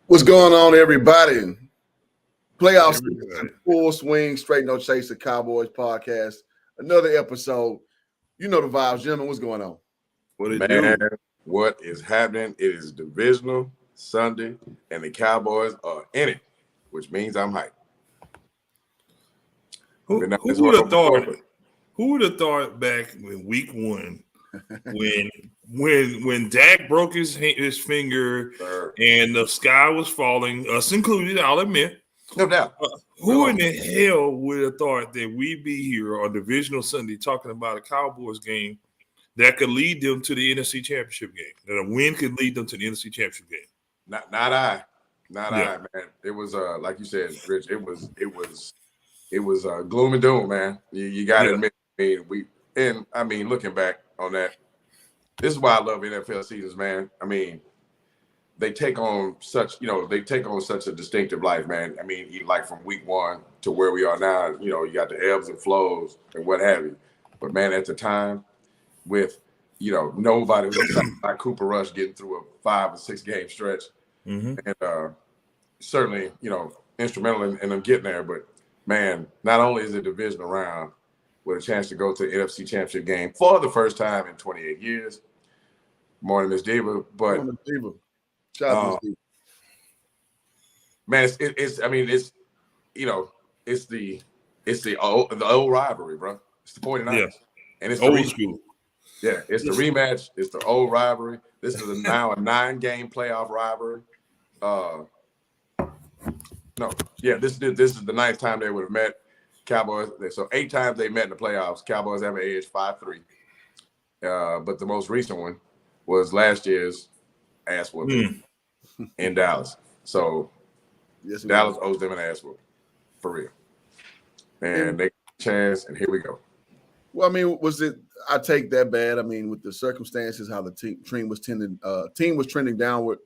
What's going on, everybody? Playoffs in full swing, straight no chase, the Cowboys podcast. Another episode. You know the vibes, gentlemen. What's going on? What it do? What is happening? It is Divisional Sunday, and the Cowboys are in it, which means I'm hyped. Who would have thought? Who would have thought back in week one when Dak broke his finger and the sky was falling, us included, I'll admit. No doubt. Who in the hell would have thought that we'd be here on Divisional Sunday talking about a Cowboys game that could lead them to the NFC Championship game? That a win could lead them to the NFC Championship game. Not I, man. It was like you said, Rich. It was gloom and doom, man. You got to admit. Looking back on that, this is why I love NFL seasons, man. I mean, they take on such a distinctive life, man. I mean, like from week one to where we are now, you got the ebbs and flows and what have you. But man, at the time, with nobody was excited about Cooper Rush getting through a 5 or 6 game stretch, and certainly instrumental in them getting there. But man, not only is the division around with a chance to go to the NFC Championship game for the first time in 28 years. Morning, Miss Diva. But Shout out to Miss Diva. Man, it's the old rivalry, bro. It's the 49ers. Yeah. And it's old school. Yeah, it's the rematch. It's the old rivalry. This is now a 9-game playoff rivalry. This is the 9th time they would have met. Cowboys. So 8 times they met in the playoffs. Cowboys have an edge 5-3. But the most recent one was last year's ass whooping in Dallas. So Dallas owes them an ass whooping for real. And they got a chance, and here we go. Well, I mean, was it? I take that bad. I mean, with the circumstances, how the team was trending downward,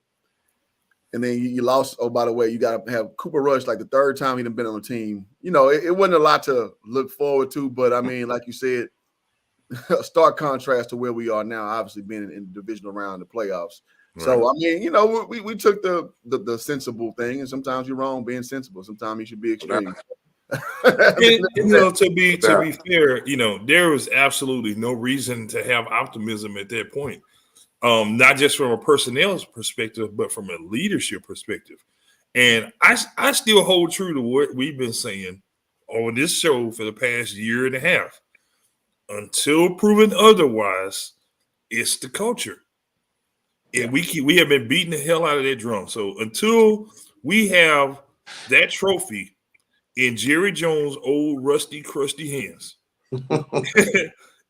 and then you lost. Oh, by the way, you got to have Cooper Rush like the 3rd time he'd been on the team. It wasn't a lot to look forward to, but I mean, like you said, a stark contrast to where we are now, obviously being in the divisional round of the playoffs. Right. So, I mean, we took the sensible thing, and sometimes you're wrong being sensible. Sometimes you should be extreme. To be fair, there was absolutely no reason to have optimism at that point. Not just from a personnel perspective, but from a leadership perspective. And I still hold true to what we've been saying on this show for the past year and a half. Until proven otherwise, it's the culture. And we have been beating the hell out of that drum. So until we have that trophy in Jerry Jones' old rusty, crusty hands,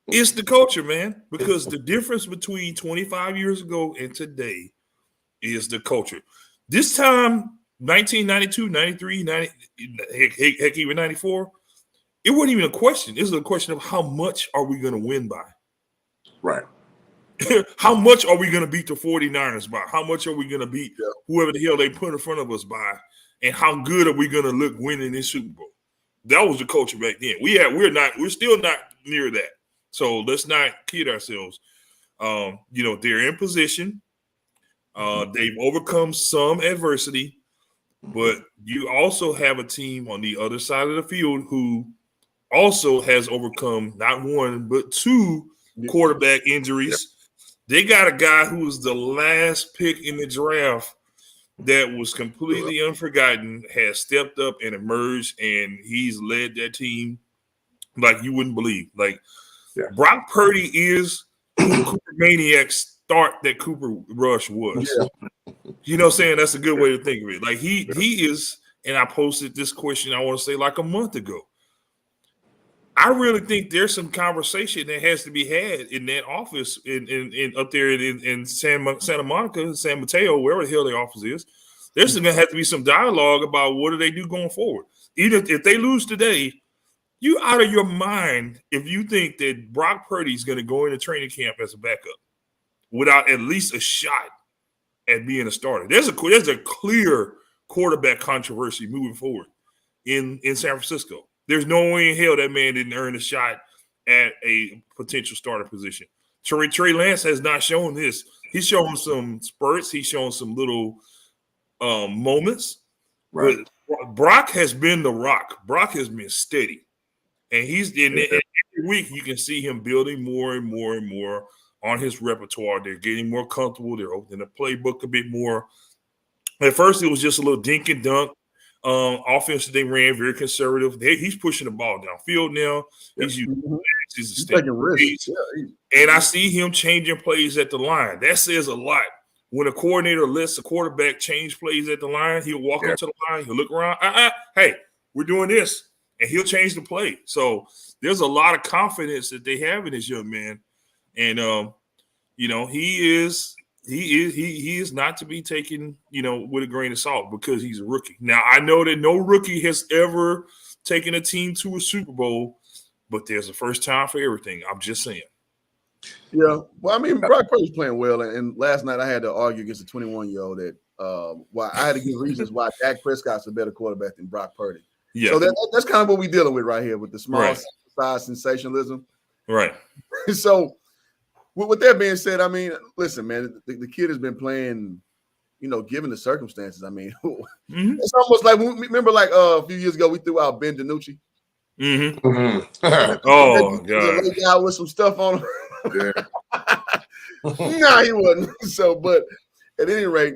it's the culture, man. Because the difference between 25 years ago and today is the culture. This time, 1992, 93, 90, heck, even 94, it wasn't even a question. It was a question of how much are we going to win by? Right. How much are we going to beat the 49ers by? How much are we going to beat whoever the hell they put in front of us by? And how good are we going to look winning this Super Bowl? That was the culture back then. We're still not near that. So let's not kid ourselves. They're in position. They've overcome some adversity, but you also have a team on the other side of the field who also has overcome not 1, but 2 quarterback injuries. They got a guy who was the last pick in the draft that was completely unforgotten, has stepped up and emerged, and he's led that team like you wouldn't believe. Brock Purdy is who Cooper Maniacs thought that Cooper Rush was. Yeah. You know what I'm saying? That's a good way to think of it. Like he is, and I posted this question, I want to say like a month ago. I really think there's some conversation that has to be had in that office in up there in Santa Monica, San Mateo, wherever the hell their office is. There's going to have to be some dialogue about what do they do going forward. Even if they lose today, you out of your mind if you think that Brock Purdy is going to go into training camp as a backup without at least a shot at being a starter. There's a clear quarterback controversy moving forward in San Francisco. There's no way in hell that man didn't earn a shot at a potential starter position. Trey Lance has not shown this. He's shown some spurts. He's shown some little moments. Right. But Brock has been the rock. Brock has been steady. And every week you can see him building more and more and more on his repertoire. They're getting more comfortable. They're opening the playbook a bit more. At first, it was just a little dink and dunk. Offense they ran very conservative. He's pushing the ball downfield now. He's using he's taking risks. And I see him changing plays at the line. That says a lot. When a coordinator lets the quarterback change plays at the line, he'll walk onto the line, he'll look around. Hey, we're doing this. And he'll change the play. So there's a lot of confidence that they have in this young man. And he is not to be taken, with a grain of salt because he's a rookie. Now, I know that no rookie has ever taken a team to a Super Bowl, but there's a first time for everything. I'm just saying. Yeah. Well, I mean, Brock Purdy's playing well. And last night I had to argue against a 21-year-old that why I had to give reasons why Dak Prescott's a better quarterback than Brock Purdy. Yeah. So that's kind of what we're dealing with right here with the small size sensationalism. Right. So with that being said, I mean, listen, man, the kid has been playing, given the circumstances. I mean, it's almost like, remember like a few years ago, we threw out Ben DiNucci. Oh, God. Late guy with some stuff on him. Nah, he wasn't. So, but at any rate,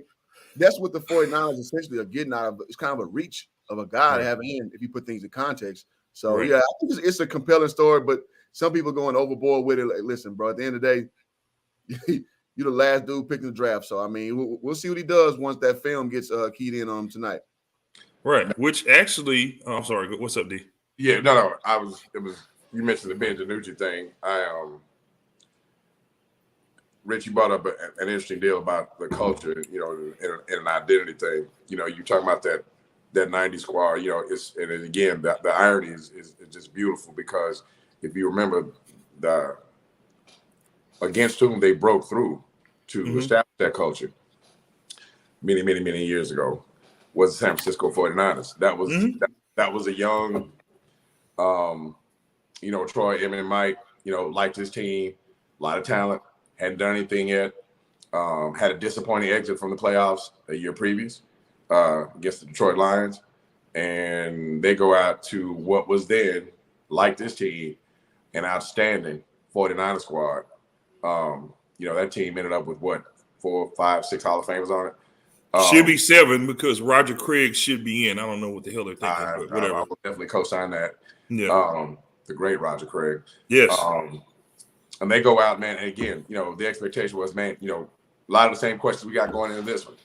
that's what the 49ers essentially are getting out of. It's kind of a reach of a guy to have in if you put things in context. So, I think it's a compelling story, but some people going overboard with it. Like, listen, bro, at the end of the day, you're the last dude picking the draft. So, I mean, we'll see what he does once that film gets keyed in on him tonight. Right. Which actually, I'm sorry. What's up, D? Yeah, no. You mentioned the Ben DiNucci thing. Rich, you brought up an interesting deal about the culture, and an identity thing. You're talking about that 90s squad, and again, the irony is just beautiful because if you remember against whom they broke through to establish that culture many, many, many years ago was the San Francisco 49ers. That was a young, Troy, Emmett, and Mike, liked his team, a lot of talent, hadn't done anything yet, had a disappointing exit from the playoffs a year previous against the Detroit Lions. And they go out to what was then, like this team, an outstanding 49er squad. That team ended up with 4, 5, 6 Hall of Famers on it. Should be 7 because Roger Craig should be in. I don't know what the hell they're thinking, but whatever. I will definitely co-sign that. Yeah. The great Roger Craig. Yes. And they go out, man, and again, the expectation was, man, a lot of the same questions we got going into this one.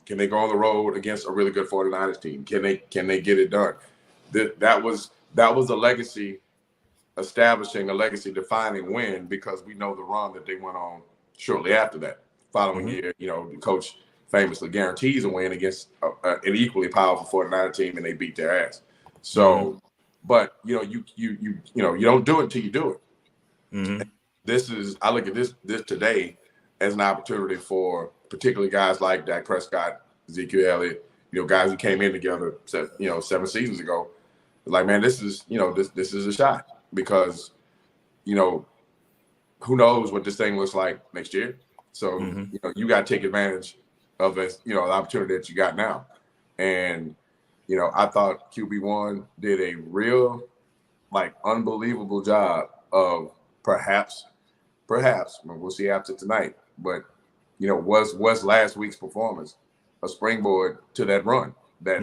Can they go on the road against a really good 49ers team? Can they get it done? That was a legacy, establishing a legacy defining win because we know the run that they went on shortly after that. Following year, the coach famously guarantees a win against an equally powerful 49er team, and they beat their ass. So, but you don't do it until you do it. I look at this today as an opportunity for particularly guys like Dak Prescott, Ezekiel Elliott, guys who came in together, 7 seasons ago. Like, man, this is a shot because, who knows what this thing looks like next year. So, you got to take advantage of this, the opportunity that you got now. And, I thought QB1 did a real, unbelievable job of perhaps, we'll see after tonight, but was last week's performance a springboard to that run that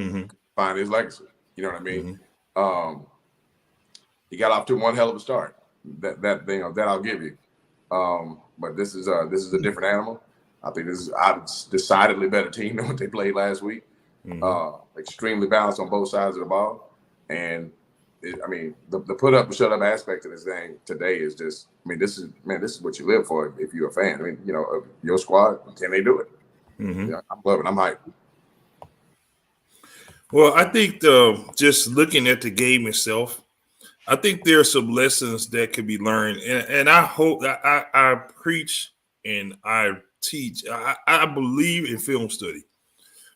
find his legacy? You know what I mean? He got off to one hell of a start. That thing that I'll give you. But this is a different animal. I think this is a decidedly better team than what they played last week. Extremely balanced on both sides of the ball, and the put up and shut up aspect of this thing today is just. This is what you live for if you're a fan. Of your squad, can they do it? I'm loving it. I'm hyped. Well, I think just looking at the game itself, I think there are some lessons that can be learned, and I hope that I preach and I teach. I believe in film study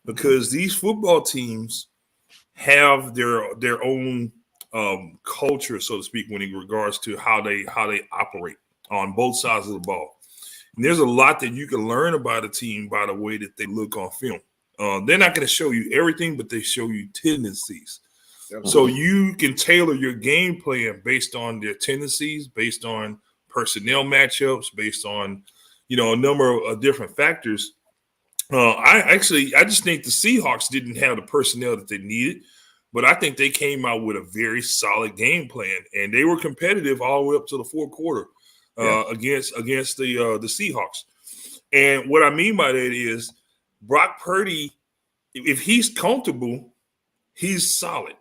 because these football teams have their own culture, so to speak, when in regards to how they operate on both sides of the ball. And there's a lot that you can learn about a team by the way that they look on film. They're not going to show you everything, but they show you tendencies. Yep. So you can tailor your game plan based on their tendencies, based on personnel matchups, based on, a number of different factors. I just think the Seahawks didn't have the personnel that they needed, but I think they came out with a very solid game plan, and they were competitive all the way up to the fourth quarter against the Seahawks. And what I mean by that is Brock Purdy, if he's comfortable, he's solid.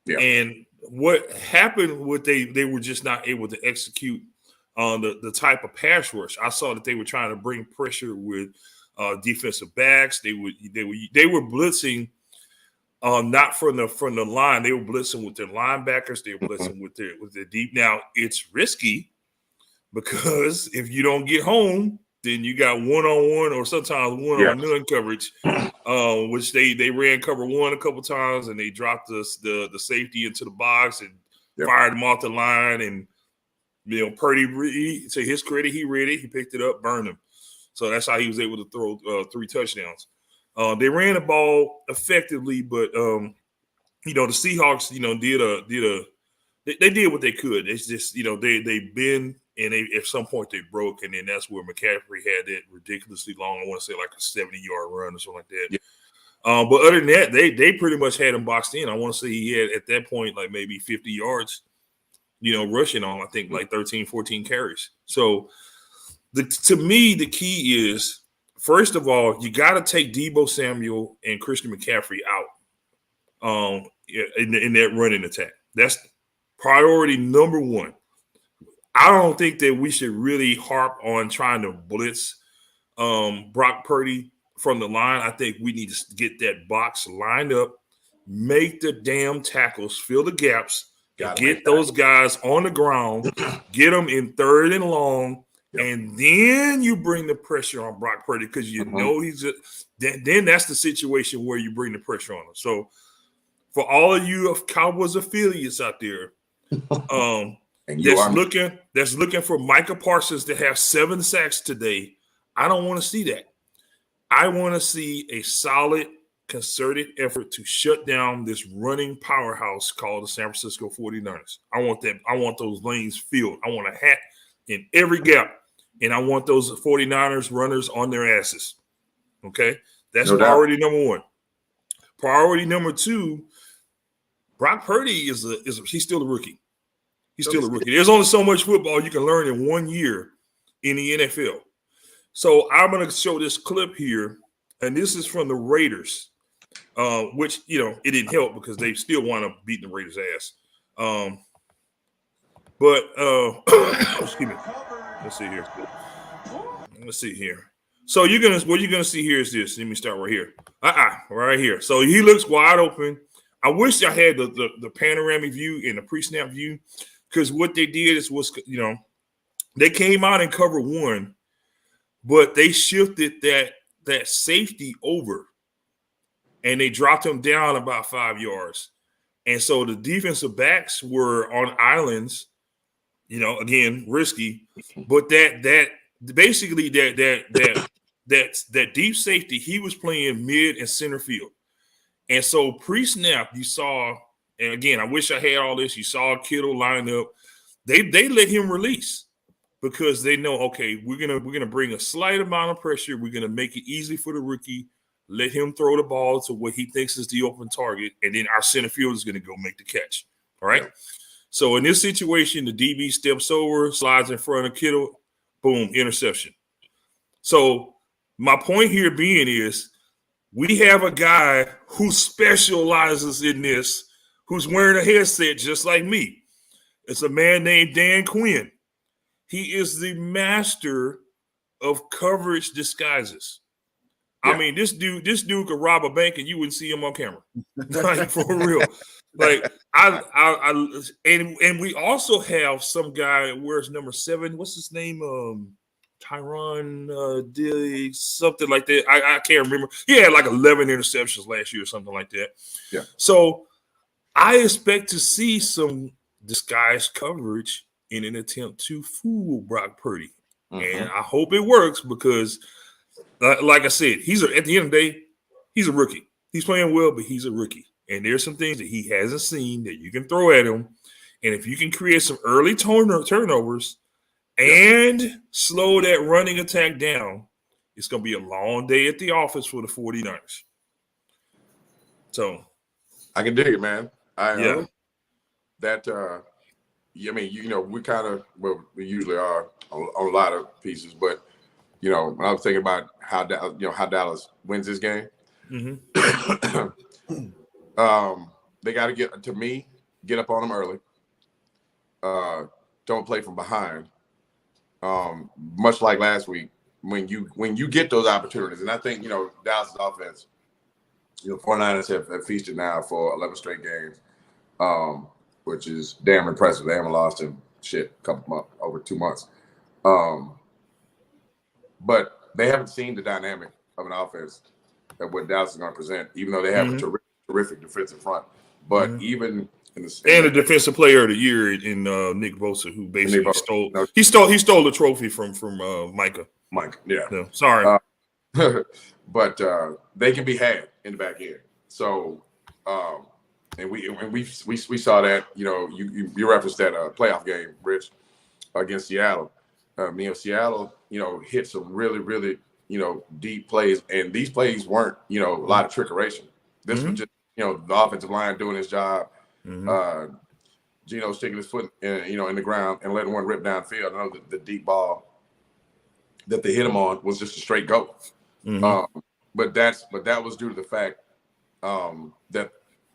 Yeah. And what happened with they were just not able to execute on the type of pass rush. I saw that they were trying to bring pressure with defensive backs. They were blitzing not from the line. They were blitzing with their linebackers. They were blitzing with their deep. Now it's risky because if you don't get home, then you got one-on-one or sometimes one-on-none coverage, which they ran cover one a couple times and they dropped the safety into the box and fired him off the line. And Purdy, to his credit, he read it, he picked it up, burned him. So that's how he was able to throw 3 touchdowns. They ran the ball effectively, but the Seahawks, they did what they could. It's just they bend. And at some point they broke, and then that's where McCaffrey had that ridiculously long, I want to say like a 70-yard run or something like that. Yeah. But other than that, they pretty much had him boxed in. I want to say he had at that point like maybe 50 yards, rushing on, I think like 13, 14 carries. So to me, the key is, first of all, you got to take Deebo Samuel and Christian McCaffrey out in that running attack. That's priority number one. I don't think that we should really harp on trying to blitz Brock Purdy from the line. I think we need to get that box lined up, make the damn tackles, fill the gaps, get those guys on the ground, get them in third and long, and then you bring the pressure on Brock Purdy because then that's the situation where you bring the pressure on him. So for all of you Cowboys affiliates out there, and that's looking for Micah Parsons to have 7 sacks today, I don't want to see that. I want to see a solid, concerted effort to shut down this running powerhouse called the San Francisco 49ers. I want that. I want those lanes filled. I want a hat in every gap, and I want those 49ers runners on their asses. Okay? That's priority number one. Priority number two, Brock Purdy he's still a rookie. He's still a rookie. There's only so much football you can learn in 1 year in the NFL. So I'm going to show this clip here, and this is from the Raiders, which, it didn't help because they still want to beat the Raiders' ass. Excuse me. Let's see here. So what you're gonna see here is this. Let me start right here. Right here. So he looks wide open. I wish I had the panoramic view and the pre-snap view. Because what they did they came out in cover one, but they shifted that safety over, and they dropped him down about 5 yards. And so the defensive backs were on islands, again, risky, but that deep safety, he was playing mid and center field. And so pre-snap, you saw. And again, I wish I had all this. You saw Kittle line up. They let him release because they know, okay, we're gonna bring a slight amount of pressure. We're gonna make it easy for the rookie. Let him throw the ball to what he thinks is the open target, and then our center field is gonna go make the catch. All right. So in this situation, the DB steps over, slides in front of Kittle, boom, interception. So my point here being is we have a guy who specializes in this, who's wearing a headset just like me. It's a man named Dan Quinn. He is the master of coverage disguises. Yeah. I mean, this dude could rob a bank and you wouldn't see him on camera. Like, for real. Like, and we also have some guy that wears number 7. What's his name? Tyron Diggs, something like that. I can't remember. He had like 11 interceptions last year or something like that. Yeah. So I expect to see some disguised coverage in an attempt to fool Brock Purdy. And I hope it works because, like I said, at the end of the day, He's a rookie. He's playing well, but he's a rookie. And there's some things that he hasn't seen that you can throw at him. And if you can create some early turnovers and slow that running attack down, it's going to be a long day at the office for the 49ers. So I can dig it, man. Yeah. I mean, we kind of, well, we usually are on a lot of pieces, but when I was thinking about how Dallas wins this game, they got to get up on them early. Don't play from behind. Much like last week, when you get those opportunities, and I think Dallas' offense, 49ers have feasted now for 11 straight games, which is damn impressive. They haven't lost in over 2 months. But they haven't seen the dynamic of an offense that what Dallas is going to present, even though they have a terrific defensive front. But even in the defensive player of the year in Nick Bosa, who basically stole the trophy from Micah. Yeah. No, sorry. But they can be had in the back end. So and we saw that, you referenced that playoff game, Rich, against Seattle. Seattle, hit some really, really, deep plays, and these plays weren't, a lot of trickeration. This was just, the offensive line doing his job. Geno sticking his foot, in the ground and letting one rip downfield. I know the deep ball that they hit him on was just a straight go. But that was due to the fact that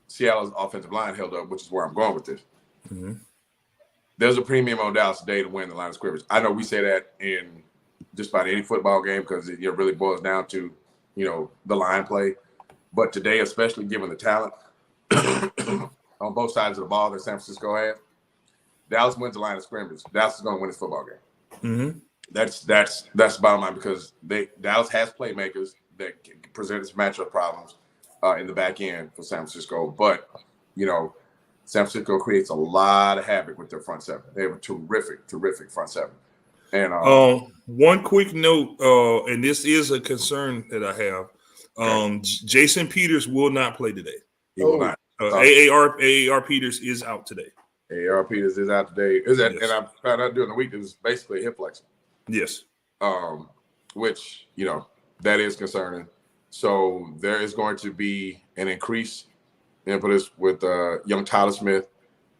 Seattle's offensive line held up, which is where I'm going with this. There's a premium on Dallas today to win the line of scrimmage. I know we say that in just about any football game because it really boils down to, the line play. But today, especially given the talent on both sides of the ball that San Francisco has, Dallas wins the line of scrimmage. Dallas is going to win this football game. That's the bottom line because Dallas has playmakers that can present its matchup problems in the back end for San Francisco. But, San Francisco creates a lot of havoc with their front seven. They have a terrific front seven. And one quick note, and this is a concern that I have. Jason Peters will not play today. He will not. AAR Peters is out today. AAR Peters is out today. And I found out during the week it was basically a hip flexor. Yes. Which, that is concerning. So there is going to be an increase impetus with young Tyler Smith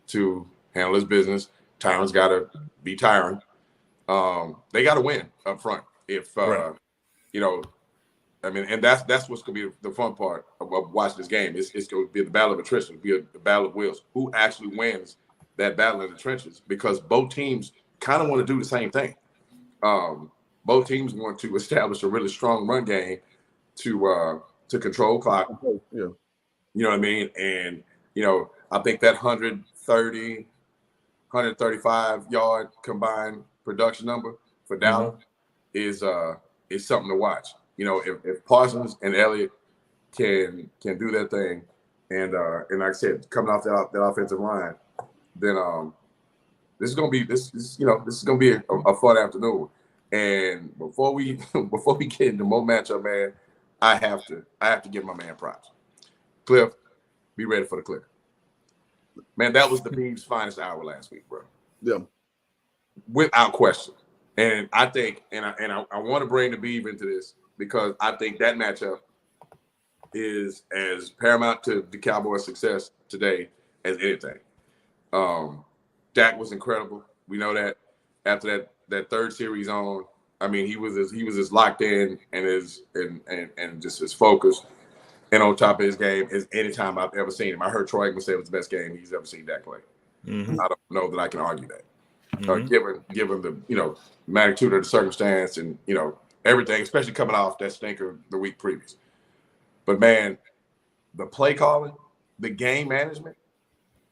to handle his business. Tyron's got to be Tyron. They got to win up front. If and that's what's going to be the fun part of watching this game. It's going to be the battle of attrition. It'll be the battle of wills. Who actually wins that battle in the trenches? Because both teams kind of want to do the same thing. Both teams want to establish a really strong run game to control clock. Yeah. You know what I mean? And, I think that 130, 135 yard combined production number for Dallas is something to watch. If Parsons and Elliott can do their thing and like I said, coming off that offensive line, then this is gonna be a fun afternoon. And before we get into more matchup, man, I have to give my man props. Cliff, be ready for the clicker. Man, that was the Beavs' finest hour last week, bro. Yeah. Without question. And I think, and I want to bring the Beav into this because I think that matchup is as paramount to the Cowboys' success today as anything. Dak was incredible. We know that after that third series on, I mean, he was as locked in and just as focused and on top of his game as any time I've ever seen him. I heard Troy Aikman say it was the best game he's ever seen Dak play. I don't know that I can argue that. Given the magnitude of the circumstance and everything, especially coming off that stinker the week previous. But man, the play calling, the game management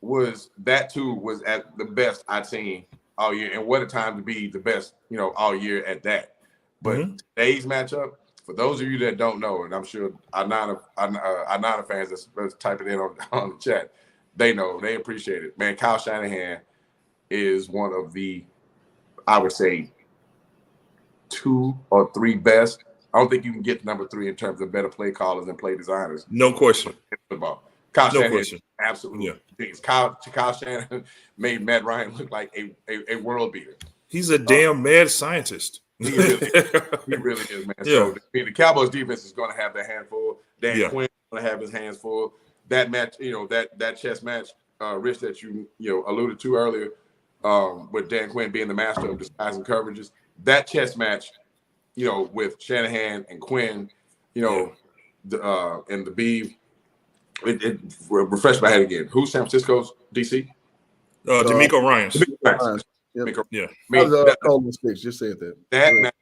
was at the best I'd seen all year, and what a time to be the best all year at that. But today's matchup, for those of you that don't know, and I'm sure our Niner fans that's typing in on the chat, they know, they appreciate it. Man, Kyle Shanahan is one of the, I would say, 2 or 3 best I don't think you can get number 3 in terms of better play callers and play designers. No question. Football. Kyle No Shanahan, question. absolutely. Yeah. Kyle Shanahan made Matt Ryan look like a world beater. He's a damn mad scientist. He really is, man. Yeah. So the Cowboys defense is going to have their hand full. Dan Quinn is going to have his hands full. That match, that chess match, Rich, that you alluded to earlier, with Dan Quinn being the master of disguising coverages. That chess match, with Shanahan and Quinn, and the Beeve, it refreshed my head again. Who's San Francisco's DC? D'Amico Ryans. Yep. Yeah. Just said that. That match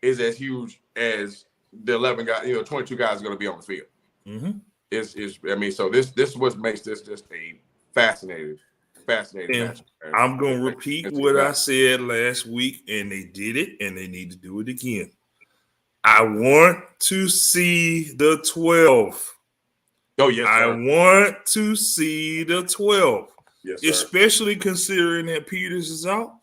is as huge as the 11 guys, 22 guys are going to be on the field. Mm-hmm. So this is what makes this just a fascinating match. I'm going to repeat what I said last week, and they did it, and they need to do it again. I want to see the 12. Oh, yes, sir. I want to see the 12. Yes, sir. Especially considering that Peters is out.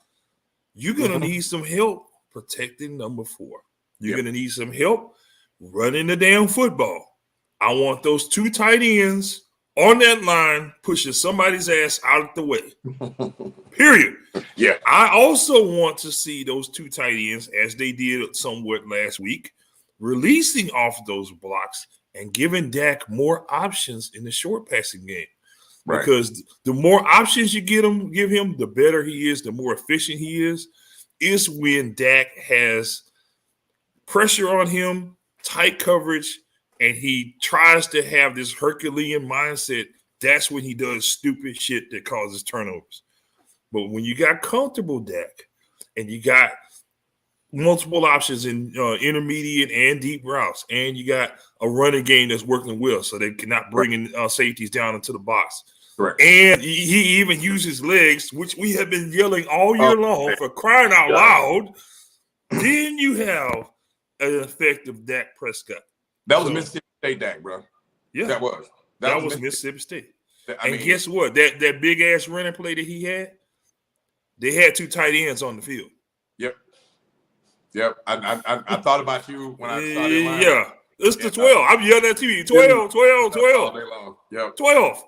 You're going to need some help protecting number 4. You're going to need some help running the damn football. I want those 2 tight ends on that line pushing somebody's ass out of the way. Period. Yeah. I also want to see those 2 tight ends, as they did somewhat last week, releasing off those blocks and giving Dak more options in the short passing game. Right. Because the more options you give him, the better he is, the more efficient he is when Dak has pressure on him, tight coverage, and he tries to have this Herculean mindset. That's when he does stupid shit that causes turnovers. But when you got comfortable Dak and you got multiple options in intermediate and deep routes, and you got a running game that's working well, so they cannot bring in safeties down into the box. Correct. And he even uses legs, which we have been yelling all year long for crying out loud. Then you have an effective Dak Prescott. That was Mississippi State Dak, bro. Yeah, that was Mississippi State. Guess what? That big ass running play that he had, they had 2 tight ends on the field. Yep. I thought about you when I started line. Yeah. It's the 12. I'm yelling at TV. 12. All day long. Yep. 12.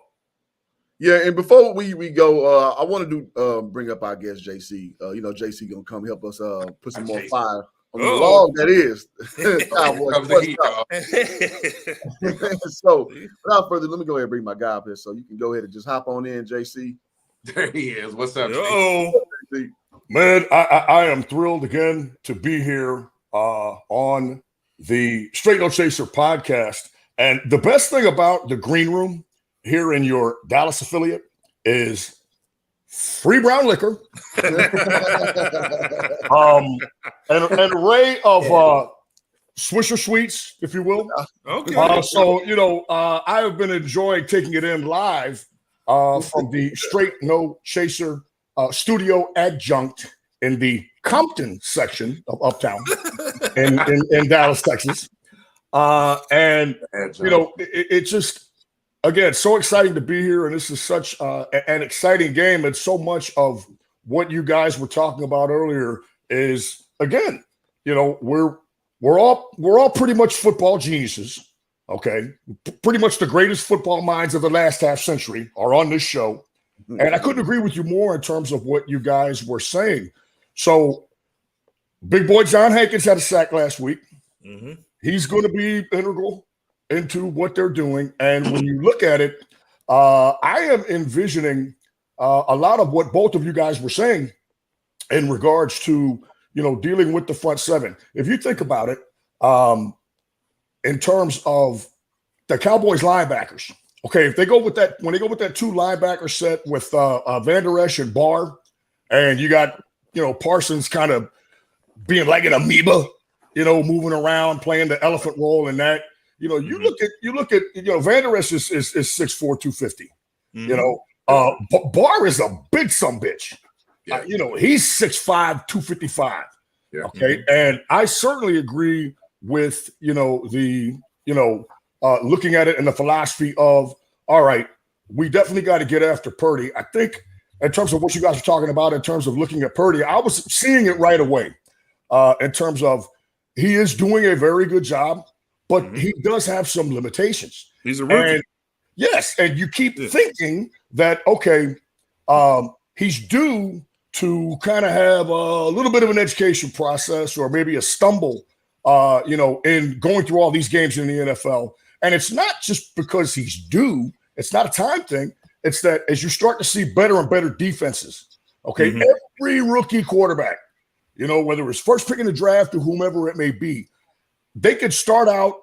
Yeah, and before we go, I want to bring up our guest JC. JC gonna come help us put some more fire on the log. That is Cowboys. So without further, let me go ahead and bring my guy up here, so you can go ahead and just hop on in, JC. There he is. What's up, JC? Man, I am thrilled again to be here on the Straight No Chaser podcast. And the best thing about the green room here in your Dallas affiliate is free brown liquor, an array of Swisher Sweets, if you will. Okay. I have been enjoying taking it in live from the Straight No Chaser studio adjunct in the Compton section of Uptown in Dallas, Texas. It's just, again, so exciting to be here. And this is such an exciting game. And so much of what you guys were talking about earlier is, again, we're all pretty much football geniuses. Okay. Pretty much the greatest football minds of the last half century are on this show. And I couldn't agree with you more in terms of what you guys were saying. So big boy John Hankins had a sack last week. Mm-hmm. He's going to be integral into what they're doing. And when you look at it, I am envisioning a lot of what both of you guys were saying in regards to, dealing with the front seven. If you think about it, in terms of the Cowboys linebackers, okay, if they go with that, when they go with that 2 linebacker set with Van Der Esch and Barr, and you got, Parsons kind of being like an amoeba, moving around, playing the elephant role in that, you look at Van Der Esch is 6'4", 250. Mm-hmm. Barr is a big sumbitch. Yeah. He's 6'5", 255. Yeah. Okay. Mm-hmm. And I certainly agree with, looking at it in the philosophy of, all right, we definitely got to get after Purdy. I think in terms of what you guys are talking about, in terms of looking at Purdy, I was seeing it right away. in terms of he is doing a very good job, but he does have some limitations. He's a rookie. And yes, and you keep thinking that, okay, he's due to kind of have a little bit of an education process or maybe a stumble, in going through all these games in the NFL. And it's not just because he's due. It's not a time thing. It's that as you start to see better and better defenses, okay, every rookie quarterback, whether it's first pick in the draft or whomever it may be, they could start out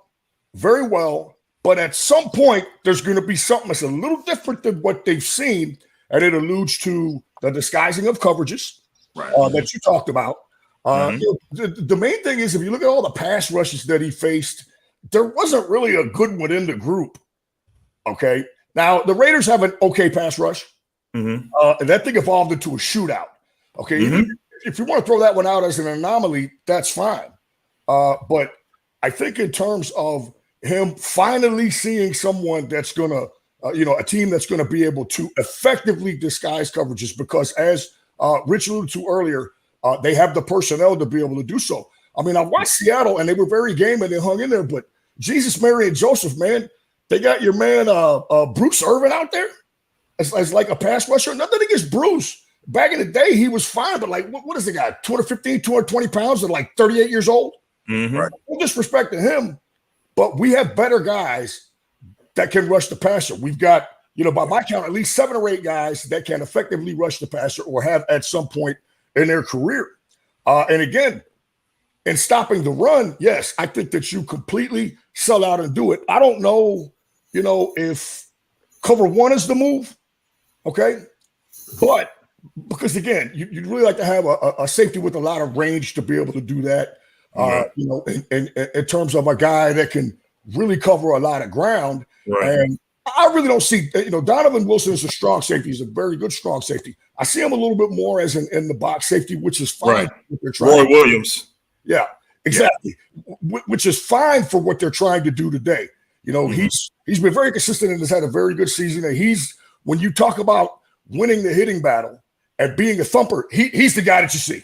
very well, but at some point there's going to be something that's a little different than what they've seen, and it alludes to the disguising of coverages that you talked about. The main thing is, if you look at all the pass rushes that he faced, there wasn't really a good one in the group. Okay. Now, the Raiders have an okay pass rush, and that thing evolved into a shootout. Okay. If you want to throw that one out as an anomaly, that's fine. But I think in terms of him finally seeing someone that's going to, a team that's going to be able to effectively disguise coverages, because as Rich alluded to earlier, they have the personnel to be able to do so. I mean, I watched Seattle, and they were very game, and they hung in there. But Jesus, Mary, and Joseph, man, they got your man Bruce Irvin out there as like a pass rusher. Nothing against Bruce. Back in the day, he was fine, but like, what is the guy? 215, 220 pounds and like 38 years old? Right. No disrespect to him, but we have better guys that can rush the passer. We've got, by my count, at least 7 or 8 guys that can effectively rush the passer or have at some point in their career. And again, in stopping the run, yes, I think that you completely sell out and do it. I don't know, if cover 1 is the move, okay? But because, again, you'd really like to have a safety with a lot of range to be able to do that, in terms of a guy that can really cover a lot of ground. Right. And I really don't see, Donovan Wilson is a strong safety. He's a very good strong safety. I see him a little bit more as in the box safety, which is fine. Right. Roy Williams. Yeah, exactly. Yeah. Which is fine for what they're trying to do today. He's been very consistent and has had a very good season. And when you talk about winning the hitting battle and being a thumper, he's the guy that you see.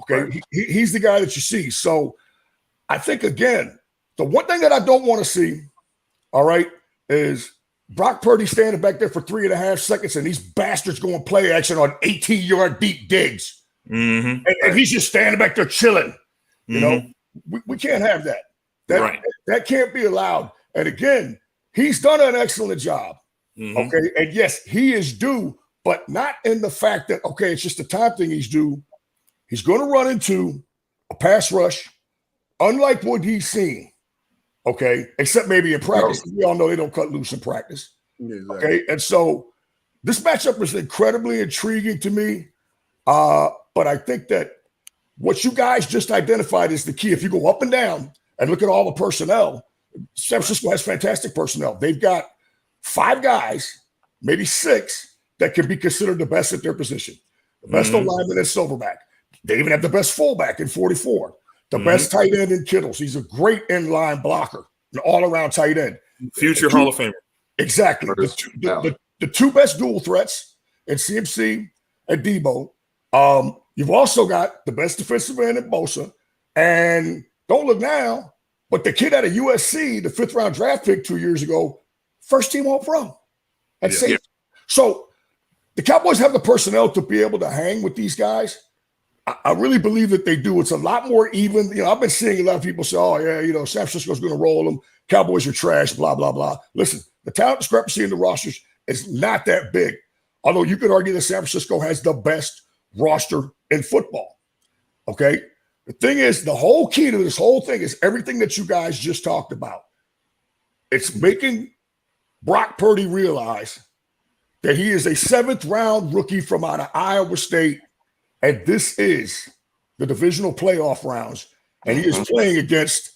Okay, right. He's the guy that you see. So I think, again, the one thing that I don't want to see, all right, is Brock Purdy standing back there for 3.5 seconds and these bastards going play action on 18-yard deep digs. And he's just standing back there chilling. We can't have that. That can't be allowed. And again, he's done an excellent job. Okay, and yes, he is due, but not in the fact that, okay, it's just a time thing he's due. He's going to run into a pass rush, unlike what he's seen, okay, except maybe in practice. We all know they don't cut loose in practice, okay? And so this matchup is incredibly intriguing to me, but I think that what you guys just identified is the key. If you go up and down and look at all the personnel, San Francisco has fantastic personnel. They've got 5 guys, maybe 6, that can be considered the best at their position. The best lineman is Silverback. They even have the best fullback in 44. The best tight end in Kittles. He's a great inline blocker, an all-around tight end. Future Hall of Famer. Exactly. The 2 best dual threats in CMC and Debo. You've also got the best defensive end in Bosa. And don't look now, but the kid out of USC, the 5th-round draft pick 2 years ago, first-team All-Pro. That's it. So the Cowboys have the personnel to be able to hang with these guys. I really believe that they do. It's a lot more even. I've been seeing a lot of people say, oh, yeah, San Francisco's going to roll them. Cowboys are trash, blah, blah, blah. Listen, the talent discrepancy in the rosters is not that big. Although you could argue that San Francisco has the best roster in football. Okay? The thing is, the whole key to this whole thing is everything that you guys just talked about. It's making Brock Purdy realize that he is a 7th-round rookie from out of Iowa State. And this is the divisional playoff rounds. And he is playing against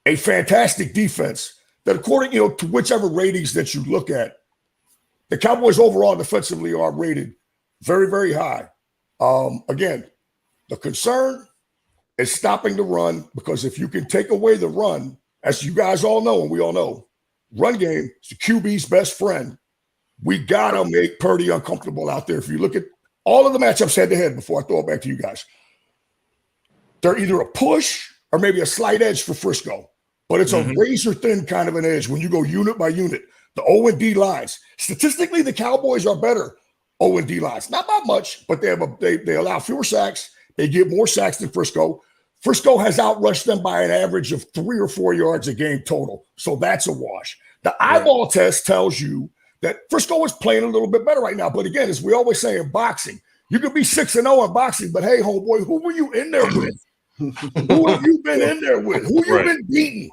a fantastic defense that, according to whichever ratings that you look at, the Cowboys overall defensively are rated very, very high. Again, the concern is stopping the run, because if you can take away the run, as you guys all know and we all know, run game is the QB's best friend. We got to make Purdy uncomfortable out there. If you look at all of the matchups head-to-head before I throw it back to you guys. they're either a push or maybe a slight edge for Frisco. But it's a razor thin kind of an edge when you go unit by unit. The O and D lines. Statistically, the Cowboys are better O and D lines. Not by much, but they allow fewer sacks. They give more sacks than Frisco. Frisco has outrushed them by an average of 3 or 4 yards a game total. So that's a wash. The eyeball test tells you that Frisco is playing a little bit better right now. But again, as we always say in boxing, you could be 6-0 in boxing, but hey, homeboy, who were you in there with? Who have you been in there with? Who you been beating?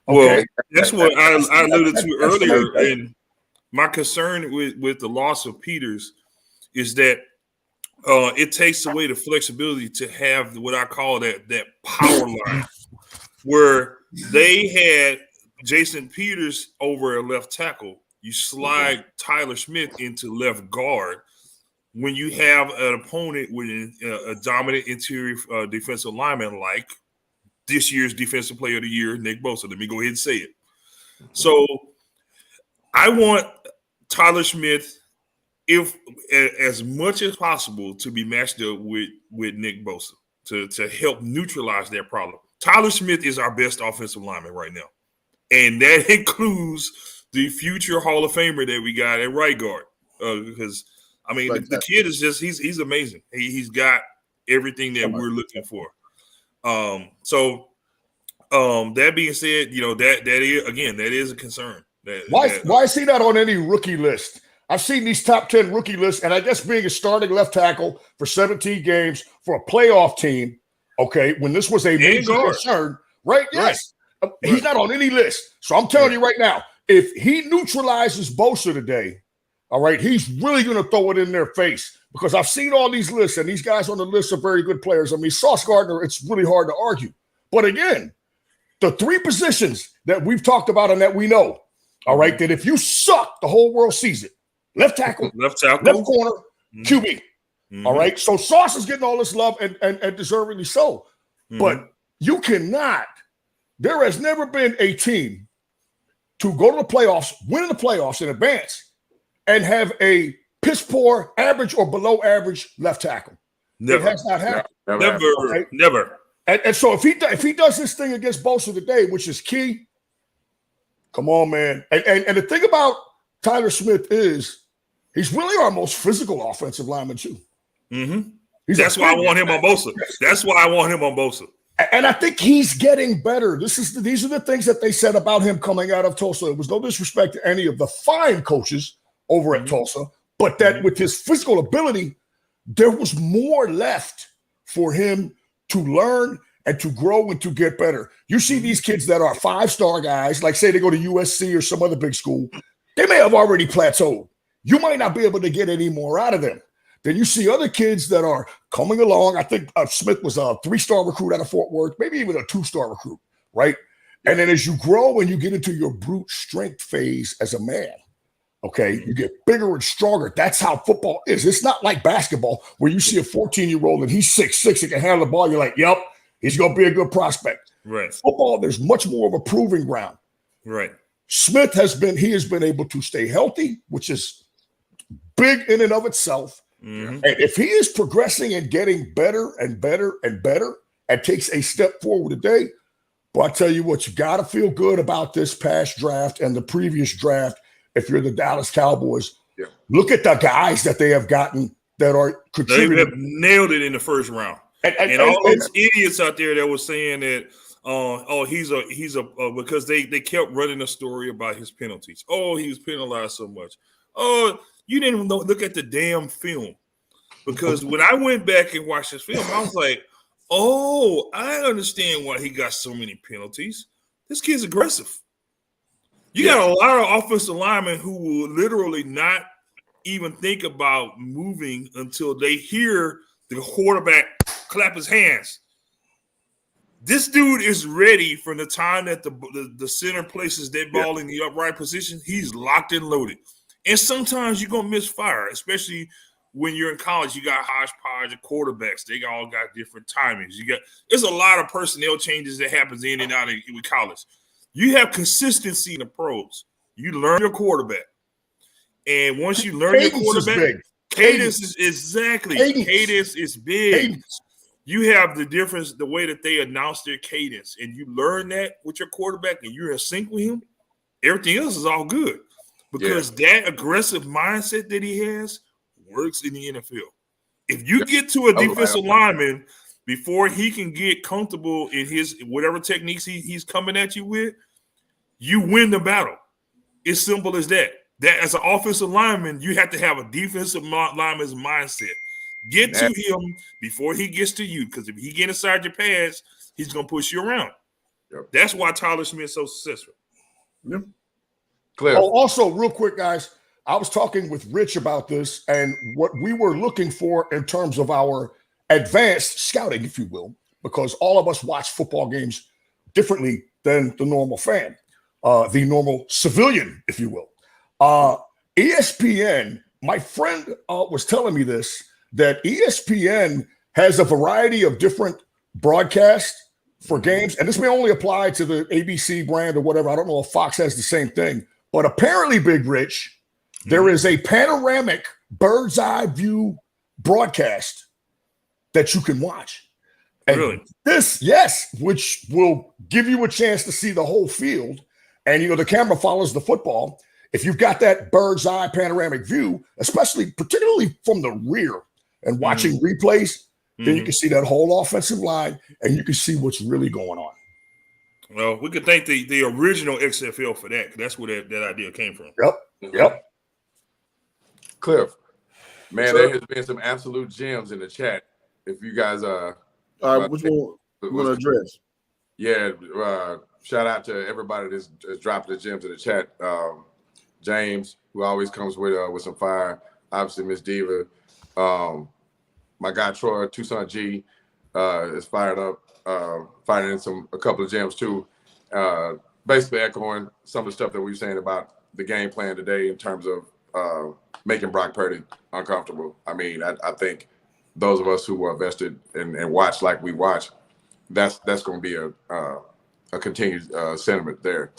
Okay? Well, that's what I alluded to earlier. And my concern with the loss of Peters is that it takes away the flexibility to have what I call that power line, where they had Jason Peters over at left tackle. You slide Tyler Smith into left guard. When you have an opponent with a dominant interior defensive lineman like this year's Defensive Player of the Year, Nick Bosa. Let me go ahead and say it. So I want Tyler Smith, if as much as possible, to be matched up with Nick Bosa to help neutralize that problem. Tyler Smith is our best offensive lineman right now. And that includes the future Hall of Famer that we got at right guard. Because I mean, the kid is just—he's amazing. He's got everything that we're looking for. So that being said, that is a concern. Why is he not on any rookie list? I've seen these top 10 rookie lists, and I guess being a starting left tackle for 17 games for a playoff team, okay, when this was a major concern, right? Yes. Right. He's not on any list. So I'm telling you right now, if he neutralizes Bosa today, all right, he's really going to throw it in their face, because I've seen all these lists, and these guys on the list are very good players. I mean, Sauce Gardner, it's really hard to argue. But again, the 3 positions that we've talked about and that we know, all right, that if you suck, the whole world sees it. Left tackle, left corner, QB. All right, so Sauce is getting all this love and deservedly so. But you cannot. There has never been a team to go to the playoffs, win in the playoffs in advance, and have a piss poor, average or below average left tackle. Never. It has not happened. Never. And so if he does this thing against Bosa today, which is key, come on, man. And the thing about Tyler Smith is he's really our most physical offensive lineman too. That's why I want him on Bosa. That's why I want him on Bosa. And I think he's getting better. These are the things that they said about him coming out of Tulsa. It was no disrespect to any of the fine coaches over at Tulsa, but that with his physical ability, there was more left for him to learn and to grow and to get better. You see these kids that are 5-star guys, like say they go to USC or some other big school, they may have already plateaued. You might not be able to get any more out of them. Then you see other kids that are coming along. I think Smith was a 3-star recruit out of Fort Worth, maybe even a 2-star recruit, right? And then as you grow and you get into your brute strength phase as a man, okay, you get bigger and stronger. That's how football is. It's not like basketball where you see a 14-year-old and he's 6'6" and can handle the ball. You're like, yep, he's going to be a good prospect. Right. Football, there's much more of a proving ground. Right. Smith has been able to stay healthy, which is big in and of itself. And if he is progressing and getting better and better and better and takes a step forward today, but I tell you what, you got to feel good about this past draft and the previous draft. If you're the Dallas Cowboys, look at the guys that they have gotten that are contributing. They have nailed it in the first round. And all those idiots out there that were saying that, he's because they kept running a story about his penalties. Oh, he was penalized so much. Oh, you didn't even look at the damn film. Because when I went back and watched this film, I was like, oh, I understand why he got so many penalties. This kid's aggressive. You got a lot of offensive linemen who will literally not even think about moving until they hear the quarterback clap his hands. This dude is ready from the time that the center places that ball in the upright position. He's locked and loaded. And sometimes you're going to miss fire, especially when you're in college. You got hodgepodge of quarterbacks. They all got different timings. There's a lot of personnel changes that happens in and out of college. You have consistency in the pros. You learn your quarterback. And once you learn your quarterback, cadence is exactly. Cadence is big. you have the difference, the way that they announce their cadence, and you learn that with your quarterback and you're in sync with him, everything else is all good. Because that aggressive mindset that he has works in the NFL. If you get to a defensive lineman before he can get comfortable in his whatever techniques he's coming at you with, you win the battle. It's simple as that. That as an offensive lineman, you have to have a defensive lineman's mindset. Get to him before he gets to you, because if he get inside your pads, he's going to push you around. Yep. That's why Tyler Smith's so successful. Yep. Clear. Oh, also, real quick, guys, I was talking with Rich about this and what we were looking for in terms of our advanced scouting, if you will, because all of us watch football games differently than the normal fan, the normal civilian, if you will. ESPN, my friend was telling me this, that ESPN has a variety of different broadcasts for games, and this may only apply to the ABC brand or whatever. I don't know if Fox has the same thing, but apparently, Big Rich, there is a panoramic bird's eye view broadcast that you can watch. And really? This, yes, which will give you a chance to see the whole field. And, you know, the camera follows the football. If you've got that bird's eye panoramic view, particularly from the rear and watching replays, then you can see that whole offensive line and you can see what's really going on. Well, we could thank the original XFL for that, because that's where that idea came from. Yep. Cliff, man, there has been some absolute gems in the chat. If you guys all right, which one you want to address? Yeah, shout out to everybody that's dropped the gems in the chat. James, who always comes with some fire. Obviously, Miss Diva. My guy Troy, Tucson G, is fired up, firing in a couple of gems too. Basically echoing some of the stuff that we were saying about the game plan today in terms of making Brock Purdy uncomfortable. I mean, I think those of us who are vested and watch like we watch, that's going to be a continued sentiment there.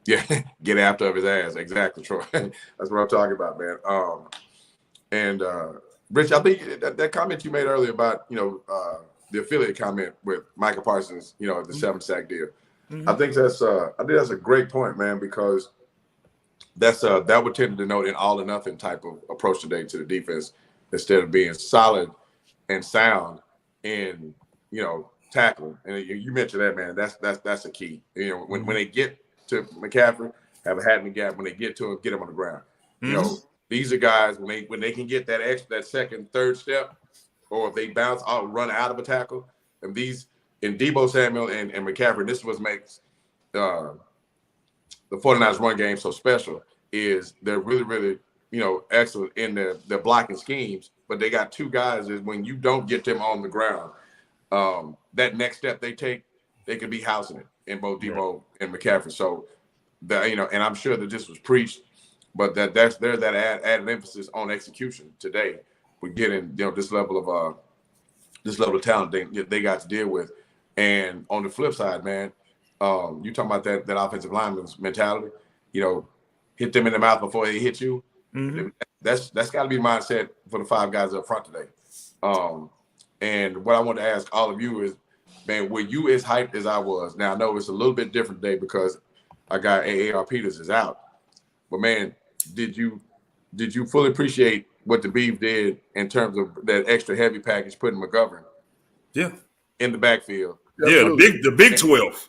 Yeah, get after his ass. Exactly, Troy. That's what I'm talking about, man. And Rich, I think that comment you made earlier about, you know, the affiliate comment with Micah Parsons, you know, the 7-sack deal. I think that's a great point, man, because that would tend to denote an all or nothing type of approach today to the defense instead of being solid and sound in, you know, tackling. And you mentioned that, man. That's a key. You know, when they get to McCaffrey, have a hat in the gap. When they get to him, get him on the ground. You know, these are guys when they can get that second, third step, or if they bounce out, run out of a tackle. And these in Deebo Samuel and McCaffrey, this is what makes the 49ers run game so special. Is they're really, really, you know, excellent in their blocking schemes, but they got two guys is when you don't get them on the ground, that next step they take, they could be housing it in both Deebo and McCaffrey. So that, you know, and I'm sure that this was preached, but there's that added emphasis on execution today. We're getting, you know, this level of talent they got to deal with. And on the flip side, man, you talking about that offensive lineman's mentality, you know, hit them in the mouth before they hit you. That's got to be the mindset for the five guys up front today. And what I want to ask all of you is, man, were you as hyped as I was? Now I know it's a little bit different today because our guy AAR Peters is out, but man, did you fully appreciate what the Beef did in terms of that extra heavy package putting McGovern in the backfield? Yeah, the big 12.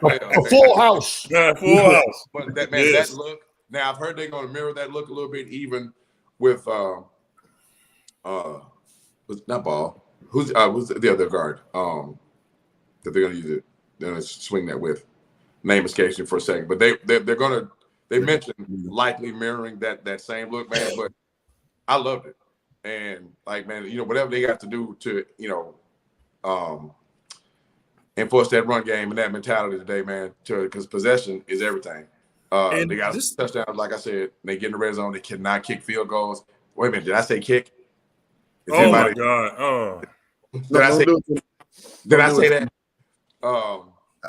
A full house. Full house. But that, man, that look, now I've heard they're going to mirror that look a little bit even with not Ball. Who's the other guard that they're going to use it? They're going to swing that with. Name escapes me for a second, but they're going to. They mentioned likely mirroring that same look, man. But I loved it, and like, man, you know, whatever they got to do to, you know, enforce that run game and that mentality today, man. Because possession is everything. They got touchdowns, like I said. They get in the red zone. They cannot kick field goals. Wait a minute, did I say kick? Oh my God! Oh, did I say that?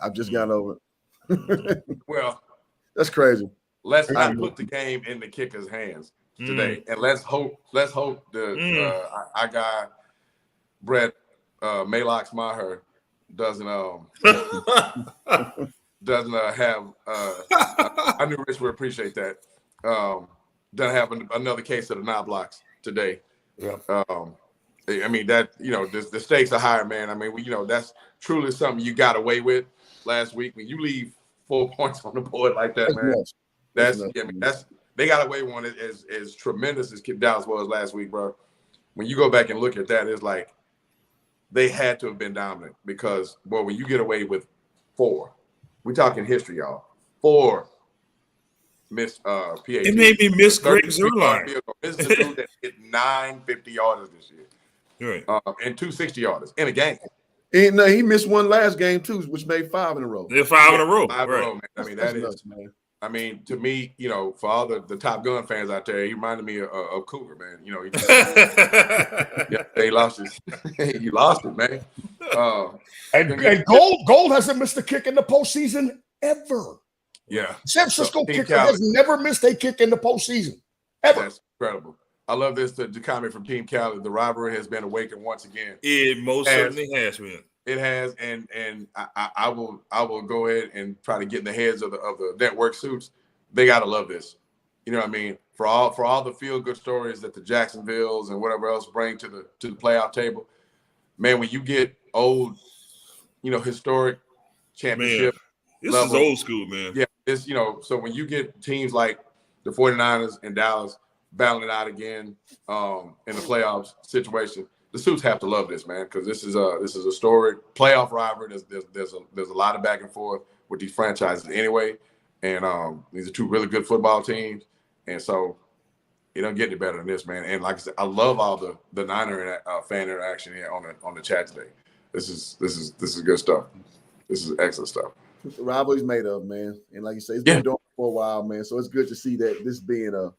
I've just gotten over it. Well, that's crazy. Let's not put the game in the kicker's hands. today, and let's hope our guy Brett Malox Maher doesn't have. I knew Rich would appreciate that. Doesn't have another case of the knob blocks today. Yeah. I mean that the stakes are higher, man. I mean that's truly something you got away with last week. When you leave 4 points on the board like that, man, that's they got away with one as tremendous as Dallas was last week, bro. When you go back and look at that, it's like they had to have been dominant because, boy, when you get away with 4, we talking history, y'all. 4 missed PAT. It made me miss Greg Zuerlein. This is a dude that hit 9 50-yarders this year. Right. And 2 60-yarders in a game. And he missed one last game too, which made 5 in a row. They're 5 in a row. 5 in a row, man. I mean, that is nuts, man. I mean, to me, for all the Top Gun fans out there, he reminded me of Cougar, man. He lost his, he lost it, man. And Gold hasn't missed a kick in the postseason ever. Yeah, San Francisco kicker has never missed a kick in the postseason ever. That's incredible. I love this. The comment from Team Cali. The rivalry has been awakened once again. It most certainly has been. It has, and I will go ahead and try to get in the heads of the network suits. They gotta love this. You know what I mean? For all the feel good stories that the Jacksonvilles and whatever else bring to the playoff table, man. When you get old, historic championship, this level, is old school, man. Yeah, it's so when you get teams like the 49ers and Dallas battling it out again in the playoffs situation. The suits have to love this, man, because this is a storied playoff rivalry. There's a lot of back and forth with these franchises anyway, and these are 2 really good football teams, and so it don't get any better than this, man. And like I said, I love all the Niner fan interaction here on the chat today. This is good stuff. This is excellent stuff. The rivalry's made of, man, and like you say, it's been doing for a while, man. So it's good to see that this being a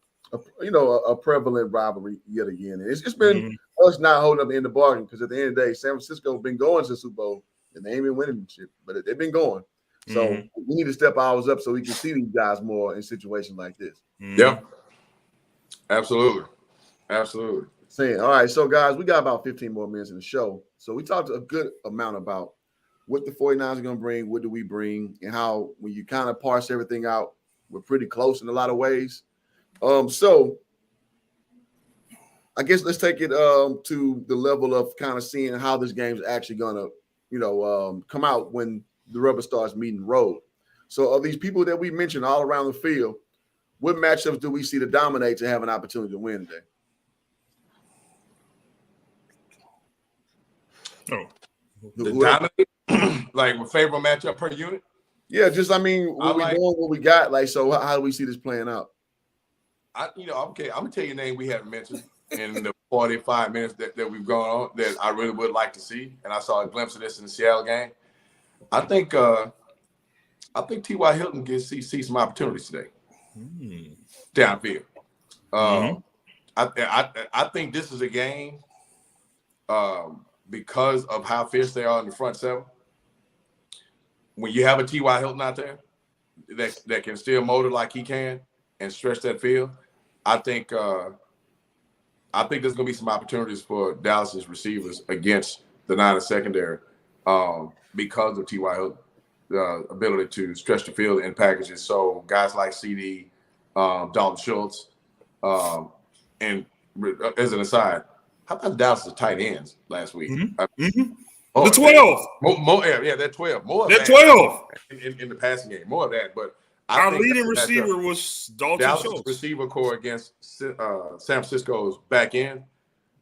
prevalent rivalry yet again. And it's just been us not holding up in the bargain because at the end of the day, San Francisco been going to the Super Bowl and they ain't been winning shit, but they've been going. So we need to step ours up so we can see these guys more in situations like this. Yeah, absolutely. Saying, all right, so guys, we got about 15 more minutes in the show. So we talked a good amount about what the 49ers are going to bring, what do we bring, and how when you kind of parse everything out, we're pretty close in a lot of ways. So I guess let's take it to the level of kind of seeing how this game's actually gonna, come out when the rubber starts meeting the road. So of these people that we mentioned all around the field, what matchups do we see to dominate to have an opportunity to win today? Dominate, like a favorable matchup per unit? Yeah, just what we doing, what we got. Like, so how do we see this playing out? Okay, I'm gonna tell you a name we haven't mentioned in the 45 minutes that we've gone on that I really would like to see, and I saw a glimpse of this in the Seattle game. I think T.Y. Hilton gets see some opportunities today downfield. I think this is a game because of how fierce they are in the front 7. When you have a T.Y. Hilton out there that can still motor like he can and stretch that field, I think there's going to be some opportunities for Dallas's receivers against the Niners secondary because of T.Y. Hilton, the ability to stretch the field in packages. So guys like CD, Dalton Schultz, and as an aside, how about Dallas's tight ends last week? The 12. That 12. More of that that 12 in the passing game. More of that, but our leading receiver was Dalton Dallas' Schultz. receiver core against San Francisco's back end.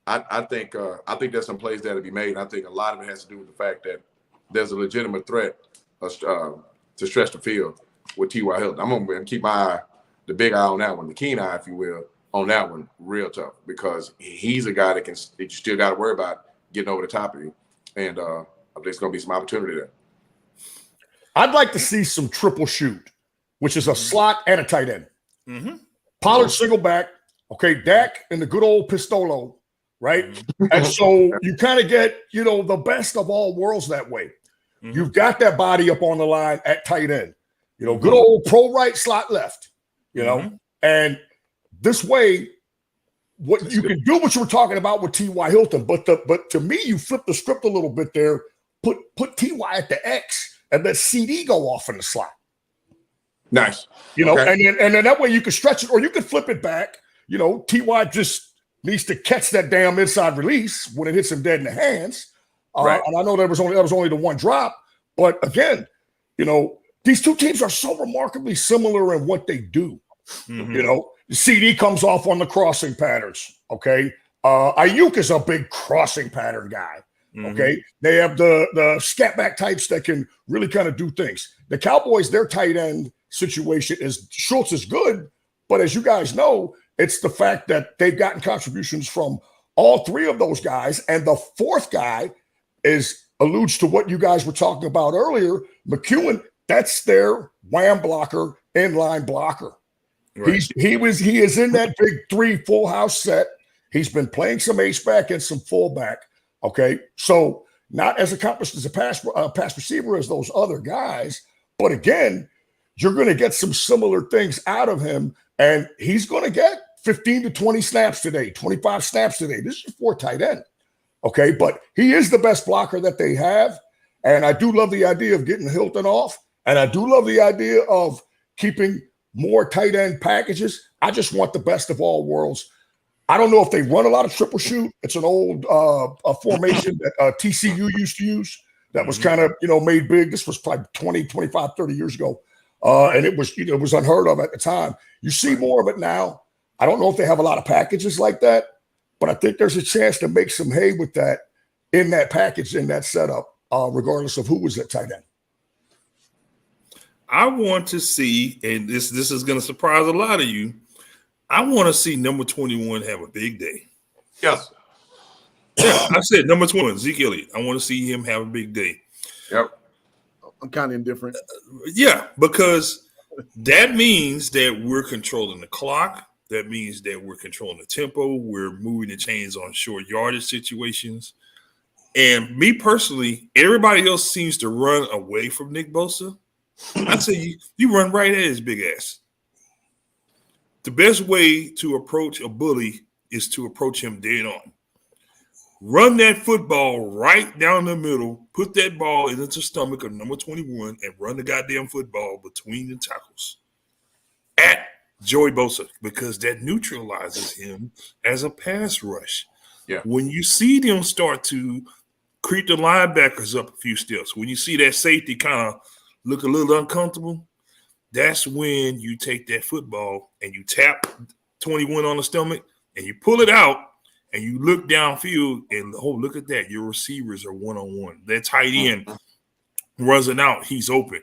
I think there's some plays that to be made. I think a lot of it has to do with the fact that there's a legitimate threat to stretch the field with T.Y. Hilton. I'm going to keep the big eye on that one, the keen eye, if you will, on that one, real tough, because he's a guy that you still got to worry about getting over the top of you. And I think there's going to be some opportunity there. I'd like to see some triple shoot, which is a slot and a tight end. Pollard single back. Okay, Dak and the good old Pistolo, right? And so you kind of get, the best of all worlds that way. You've got that body up on the line at tight end. Good old pro right, slot left, and this way what you can do what you were talking about with T.Y. Hilton, but to me, you flip the script a little bit there. Put T.Y. at the X and let CD go off in the slot. Nice. You know, and then that way you can stretch it, or you could flip it back. You know, T.Y. just needs to catch that damn inside release when it hits him dead in the hands. Right. And I know that was only the one drop, but again, you know, these two teams are so remarkably similar in what they do. Mm-hmm. You know, CD comes off on the crossing patterns. Okay, Ayuk is a big crossing pattern guy. Okay, they have the scat back types that can really kind of do things. The Cowboys, their tight end situation is Schultz is good, but as you guys know, it's the fact that they've gotten contributions from all three of those guys, and the fourth guy alludes to what you guys were talking about earlier. McEwen, that's their wham blocker, inline blocker. Right. He is in that big 3 full house set. He's been playing some H-back and some fullback. Okay, so not as accomplished as a pass receiver as those other guys, but again, you're going to get some similar things out of him, and he's going to get 15 to 20 snaps today, 25 snaps today. This is for tight end. Okay, but he is the best blocker that they have, and I do love the idea of getting Hilton off, and I do love the idea of keeping more tight end packages. I just want the best of all worlds. I don't know if they run a lot of triple shoot. It's an old formation that TCU used to use that was kind of, you know, made big. This was probably 20, 25, 30 years ago. And it was, you know, it was unheard of at the time. You see more of it now. I don't know if they have a lot of packages like that, but I think there's a chance to make some hay with that in that package, in that setup, regardless of who was at tight end. I want to see, and this is going to surprise a lot of you, I want to see number 21 have a big day. Yes. Yeah, I said number 21, Zeke Elliott. I want to see him have a big day. Yep. I'm kind of indifferent. Yeah, because that means that we're controlling the clock. That means that we're controlling the tempo. We're moving the chains on short yardage situations. And me personally, everybody else seems to run away from Nick Bosa. I say you run right at his big ass. The best way to approach a bully is to approach him dead on. Run that football right down the middle, put that ball into the stomach of number 21, and run the goddamn football between the tackles at Joey Bosa, because that neutralizes him as a pass rush. Yeah. When you see them start to creep the linebackers up a few steps, when you see that safety kind of look a little uncomfortable, that's when you take that football and you tap 21 on the stomach and you pull it out and you look downfield and, oh, look at that. Your receivers are one-on-one. That tight end runs it out. He's open.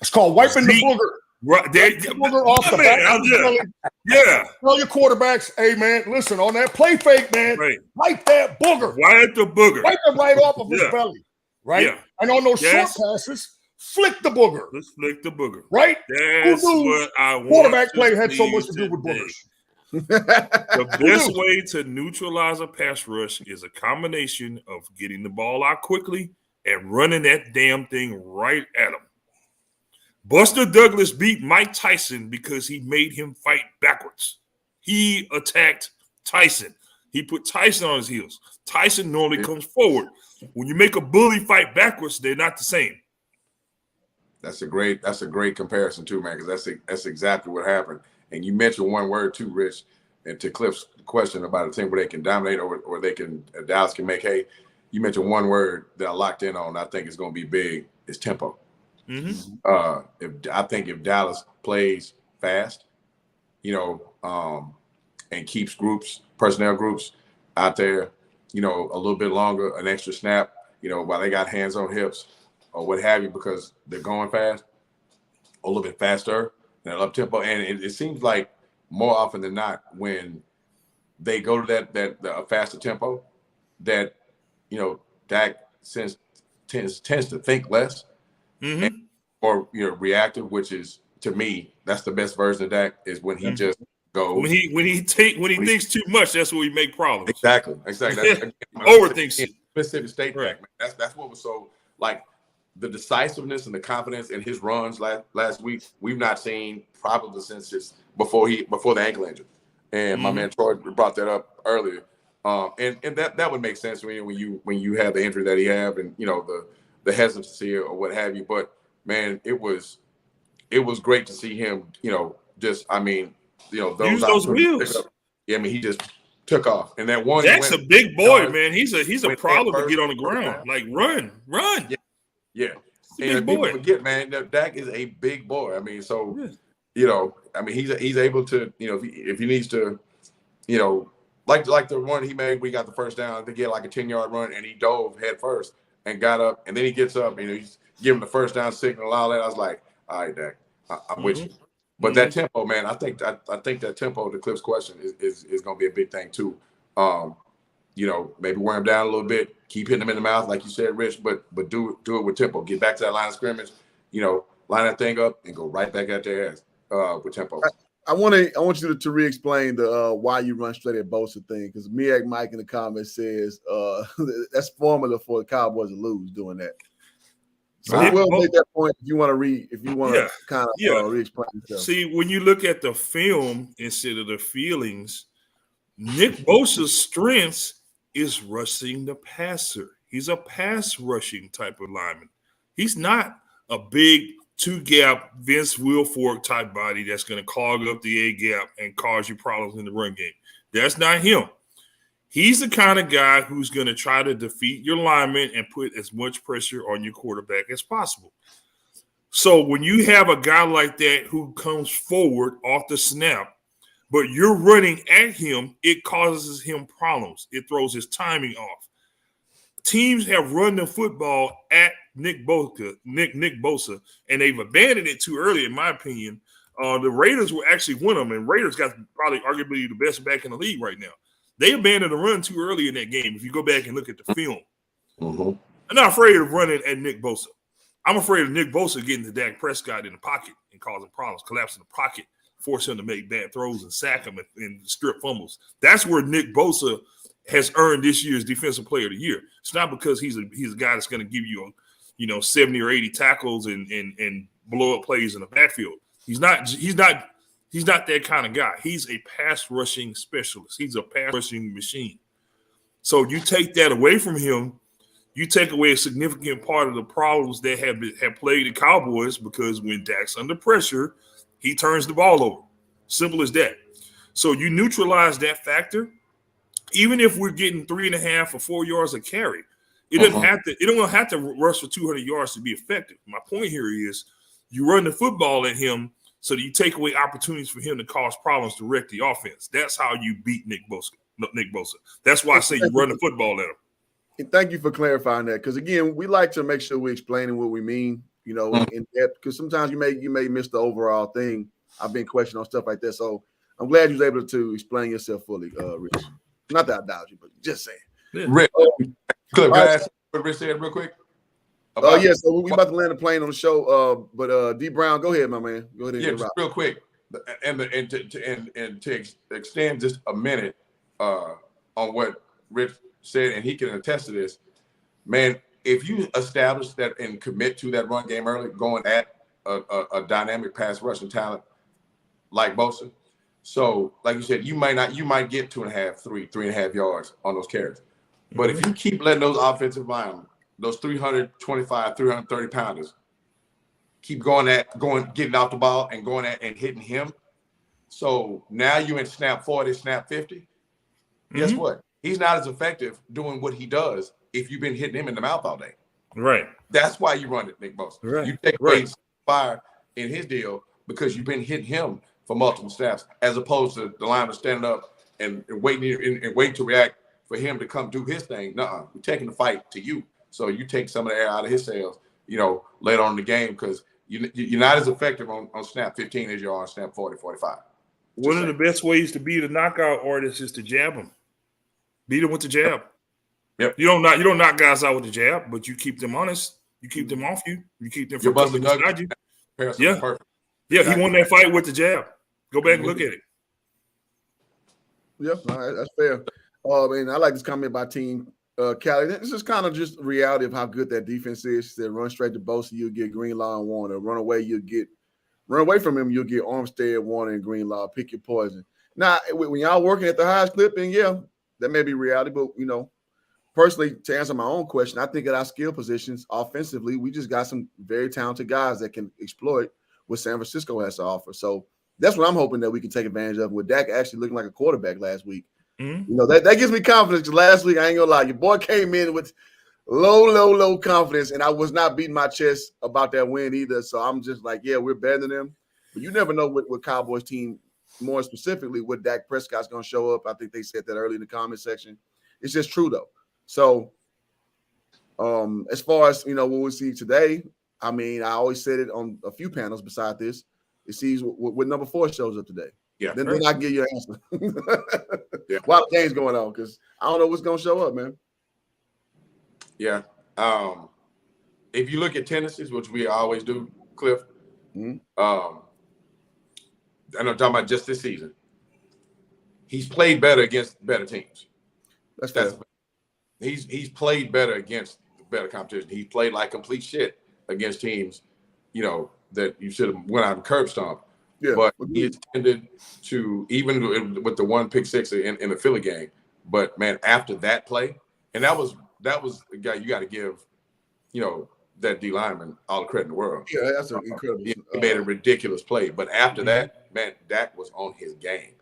It's called wiping the booger. Right there. Booger off the back. Yeah. Tell your quarterbacks, hey, man, listen, on that play fake, man, wipe that booger. Wipe the booger. Wipe it right off of his belly. Right? Yeah. And on those short passes, flick the booger. Let's flick the booger. Right? That's what I want. Quarterback play had so much to do with boogers. The best way to neutralize a pass rush is a combination of getting the ball out quickly and running that damn thing right at him. Buster Douglas beat Mike Tyson because he made him fight backwards. He attacked Tyson. He put Tyson on his heels. Tyson normally comes forward. When you make a bully fight backwards, they're not the same. That's a great comparison too, man, because that's exactly what happened. And you mentioned one word too, Rich, and to Cliff's question about a team where they can dominate or they can Dallas can make hay. You mentioned one word that I locked in on. I think it's going to be big. Is tempo. Mm-hmm. I think if Dallas plays fast, and keeps personnel groups out there, a little bit longer, an extra snap, while they got hands on hips or what have you, because they're going fast, a little bit faster than up tempo. And it seems like more often than not, when they go to that faster tempo, that Dak tends to think less. Mm-hmm. Or reactive, which is, to me, that's the best version of Dak, is when he just goes. When he thinks too much, that's where he make problems. Exactly. Overthinks. Mississippi State Dak, man. That's what was so, like, the decisiveness and the confidence in his runs last week. We've not seen probably since before the ankle injury, and my man Troy brought that up earlier. And that would make sense when you have the injury that he have, and the hesitancy or what have you. But man, it was great to see him. Those use those wheels. Yeah, I mean, he just took off, and that one. That's a big boy, man. He's a problem to get on the ground. Down. Like run. Yeah. Big And boy. people forget, man, that Dak is a big boy. I mean, so he's able to, if he needs to, like the one he made, we got the first down. I think he had like a 10-yard run, and he dove head first and got up, and then he gets up, and he's giving the first down signal and all that. I was like, all right, Dak, I'm with you. But that tempo, man, I think that tempo, to Cliff's question, is going to be a big thing too. Maybe wear him down a little bit, keep hitting him in the mouth, like you said, Rich, but do it with tempo. Get back to that line of scrimmage, line that thing up and go right back at their ass with tempo. I want you to re-explain the why you run straight at Bosa thing, because Miak Mike in the comments says that's formula for the Cowboys to lose doing that. So we'll make that point if you want to kind of re-explain yourself. See, when you look at the film instead of the feelings, Nick Bosa's strengths is rushing the passer. He's a pass rushing type of lineman. He's not a big two-gap Vince Wilfork type body that's going to clog up the A-gap and cause you problems in the run game. That's not him. He's the kind of guy who's going to try to defeat your lineman and put as much pressure on your quarterback as possible. So when you have a guy like that who comes forward off the snap, but you're running at him, it causes him problems. It throws his timing off. Teams have run the football at Nick Bosa, and they've abandoned it too early, in my opinion. The Raiders were actually one of them, and Raiders got probably arguably the best back in the league right now. They abandoned the run too early in that game. If you go back and look at the film, I'm not afraid of running at Nick Bosa. I'm afraid of Nick Bosa getting to Dak Prescott in the pocket and causing problems, collapsing the pocket, force him to make bad throws and sack him and strip fumbles. That's where Nick Bosa has earned this year's Defensive Player of the Year. It's not because he's a guy that's going to give you 70 or 80 tackles and blow up plays in the backfield. He's not that kind of guy. He's a pass rushing specialist. He's a pass rushing machine. So you take that away from him, you take away a significant part of the problems that have plagued the Cowboys, because when Dak's under pressure, he turns the ball over. Simple as that. So you neutralize that factor. Even if we're getting 3.5 or 4 yards a carry, it doesn't have to rush for 200 yards to be effective. My point here is you run the football at him so that you take away opportunities for him to cause problems to wreck the offense. That's how you beat Nick Bosa. That's why I say you run the football at him. And thank you for clarifying that, because again, we like to make sure we're explaining what we mean, in depth, because sometimes you may miss the overall thing. I've been questioning on stuff like that, so I'm glad you was able to explain yourself fully, Rich. Not that I doubt you, but just saying. Yeah. Rick, can I ask what Rich said real quick? So we about to land a plane on the show. But D Brown, go ahead, my man. Go ahead. Just real quick, and to extend just a minute on what Rich said, and he can attest to this, man. If you establish that and commit to that run game early, going at a dynamic pass rushing talent like Bosa, so like you said, you might get 2.5, 3.5 yards on those carries, but if you keep letting those offensive linemen, those 325, 330 pounders, keep getting off the ball and going at and hitting him. So now you're in snap 40, snap 50. Guess what? He's not as effective doing what he does if you've been hitting him in the mouth all day. Right. That's why you run it, Nick Bosa. Right. You take away fire in his deal because you've been hitting him for multiple snaps, as opposed to the lineman standing up and waiting to react for him to come do his thing. Nuh-uh. We're taking the fight to you. So you take some of the air out of his sails, later on in the game, because you're not as effective on snap 15 as you are on snap 40, 45. One of the best ways to beat a knockout artist is to jab him. Beat him with the jab. Yep. You don't knock guys out with the jab, but you keep them honest. You keep them off you. You keep them from coming inside you. Yeah. Perfect. Yeah, he won that fight with the jab. Go back and look at it. Yeah, that's fair. And I like this comment by Team Cali. This is kind of just reality of how good that defense is. They run straight to Bosa, you'll get Greenlaw and Warner. Run away from him, you'll get Armstead, Warner, and Greenlaw. Pick your poison. Now, when y'all working at the highest clip, and yeah, that may be reality. But personally, to answer my own question, I think at our skill positions offensively, we just got some very talented guys that can exploit what San Francisco has to offer. So that's what I'm hoping that we can take advantage of. With Dak actually looking like a quarterback last week, that gives me confidence. Because last week, I ain't gonna lie, your boy came in with low confidence, and I was not beating my chest about that win either. So I'm just like, yeah, we're better than them. But you never know what Cowboys team, more specifically, what Dak Prescott's going to show up. I think they said that early in the comment section. It's just true, though. So as far as, what we see today, I mean, I always said it on a few panels beside this. It sees what number 4 shows up today. Yeah. Then I can give you an answer. Yeah. While the game's going on, because I don't know what's going to show up, man. Yeah. If you look at tendencies, which we always do, Cliff, and I'm talking about just this season, he's played better against better teams. That's he's played better against better competition. He's played like complete shit against teams, that you should have went out and curb stomp. Yeah. But he tended to, even with the 1 pick six in the Philly game. But man, after that play, and that was a guy you got to give, that D lineman all the credit in the world. Yeah, that's an incredible. He made a ridiculous play, but after that, man, Dak was on his game,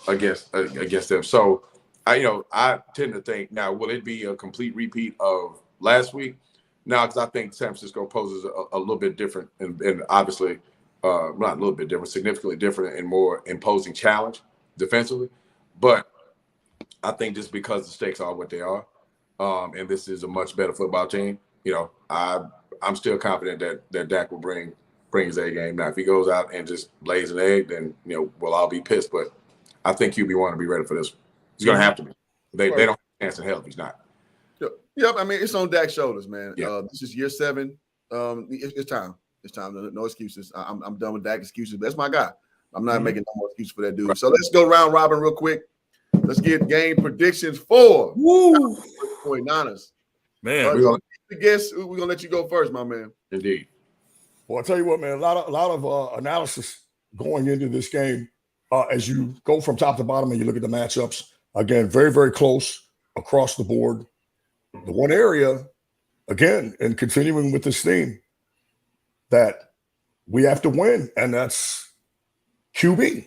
against them. So I tend to think now, will it be a complete repeat of last week? Now, because I think San Francisco poses a little bit different, and obviously not a little bit different, significantly different and more imposing challenge defensively. But I think just because the stakes are what they are, and this is a much better football team, I'm still confident that Dak will bring his A game. Now, if he goes out and just lays an egg, then we'll all be pissed. But I think QB1 will be ready for this. He's going to have to be. They don't have a chance in hell if he's not. Yep. I mean, it's on Dak's shoulders, man. Yeah. This is year 7. It's time. It's time. No excuses. I'm done with Dak excuses. But that's my guy. I'm not making no more excuses for that dude. So let's go round robin real quick. Let's get game predictions for 49ers. Man, we're gonna let you go first, my man. Indeed. Well, I'll tell you what, man. A lot of analysis going into this game as you go from top to bottom and you look at the matchups. Again, very, very close across the board. The one area, again, and continuing with this theme, that we have to win, and that's QB.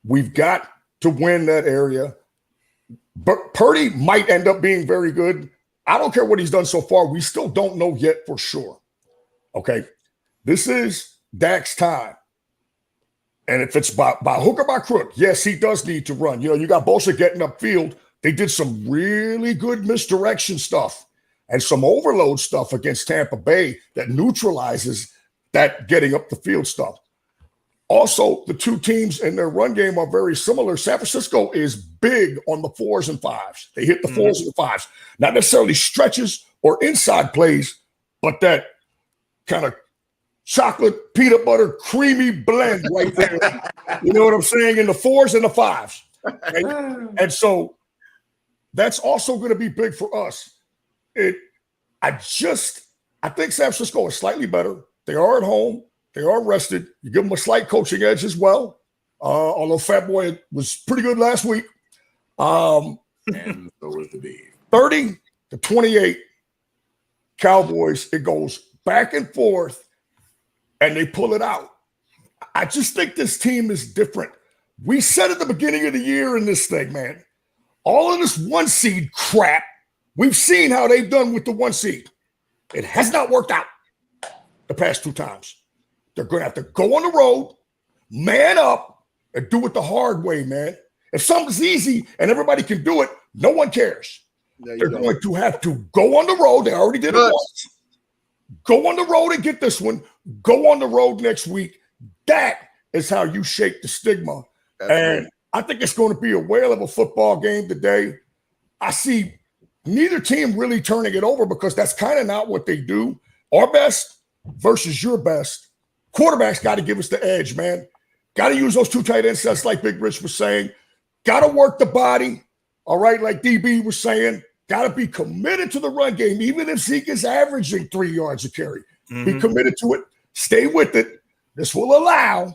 We've got to win that area. But Purdy might end up being very good. I don't care what he's done so far. We still don't know yet for sure. Okay. This is Dak's time. And if it's by hook or by crook, yes, he does need to run. You got Bosa getting upfield. They did some really good misdirection stuff and some overload stuff against Tampa Bay that neutralizes that getting up the field stuff. Also, the two teams in their run game are very similar. San Francisco is big on the 4s and 5s. They hit the 4s and the 5s. Not necessarily stretches or inside plays, but that kind of chocolate, peanut butter, creamy blend right there. You know what I'm saying? In the 4s and the 5s. And so that's also going to be big for us. I think San Francisco is slightly better. They are at home. They are rested. You give them a slight coaching edge as well. Although Fat Boy was pretty good last week. And so was the B. 30-28 Cowboys. It goes back and forth, and they pull it out. I just think this team is different. We said at the beginning of the year in this thing, man, all of this 1 seed crap, we've seen how they've done with the 1 seed. It has not worked out the past 2 times. They're going to have to go on the road, man up, and do it the hard way, man. If something's easy and everybody can do it, no one cares. They're going to have to go on the road. They already did it once. Go on the road and get this one. Go on the road next week. That is how you shake the stigma. And I think it's going to be a whale of a football game today. I see neither team really turning it over because that's kind of not what they do. Our best versus your best. Quarterback's got to give us the edge, man. Got to use those 2 tight end sets like Big Rich was saying. Got to work the body, all right, like DB was saying. Got to be committed to the run game, even if Zeke is averaging 3 yards a carry. Be committed to it. Stay with it. This will allow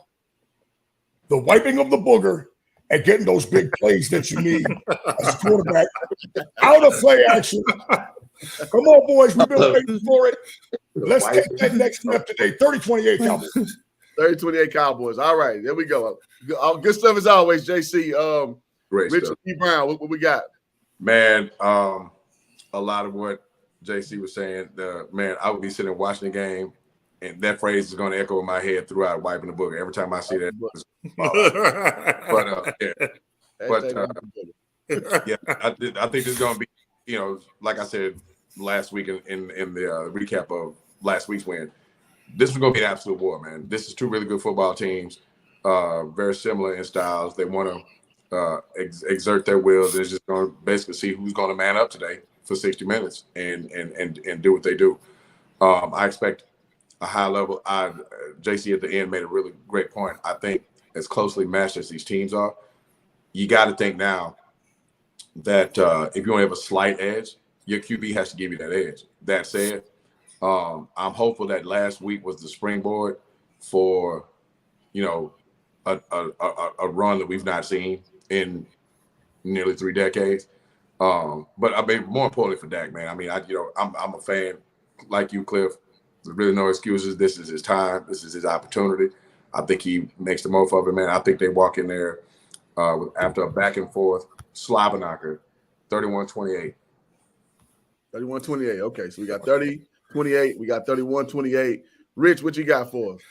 the wiping of the booger and getting those big plays that you need as a quarterback. Out of play action. Come on, boys. We've been waiting for it. Let's take that next step today. 30-28 Cowboys. 30-28 Cowboys. All right, there we go. Good stuff as always, JC. Great Richard stuff. E. Brown, what we got? Man, a lot of what JC was saying, I would be sitting and watching the game, and that phrase is going to echo in my head throughout wiping the book. Every time I see that. I think this is going to be, like I said last week in the recap of last week's win, this is going to be an absolute war, man. This is two really good football teams, very similar in styles. They want to exert their wills. It's just going to basically see who's going to man up today for 60 minutes and do what they do. I expect a high level. JC at the end made a really great point. I think as closely matched as these teams are, you got to think now that if you want to have a slight edge, your QB has to give you that edge. That said, I'm hopeful that last week was the springboard for, a run that we've not seen in nearly 3 decades. But I mean, more importantly for Dak, man. I mean, I'm a fan like you, Cliff. There's really no excuses. This is his time. This is his opportunity. I think he makes the most of it, man. I think they walk in there after a back and forth slobber knocker, 31-28. 31-28. Okay, so we got 30-28. We got 31-28. Rich, what you got for us?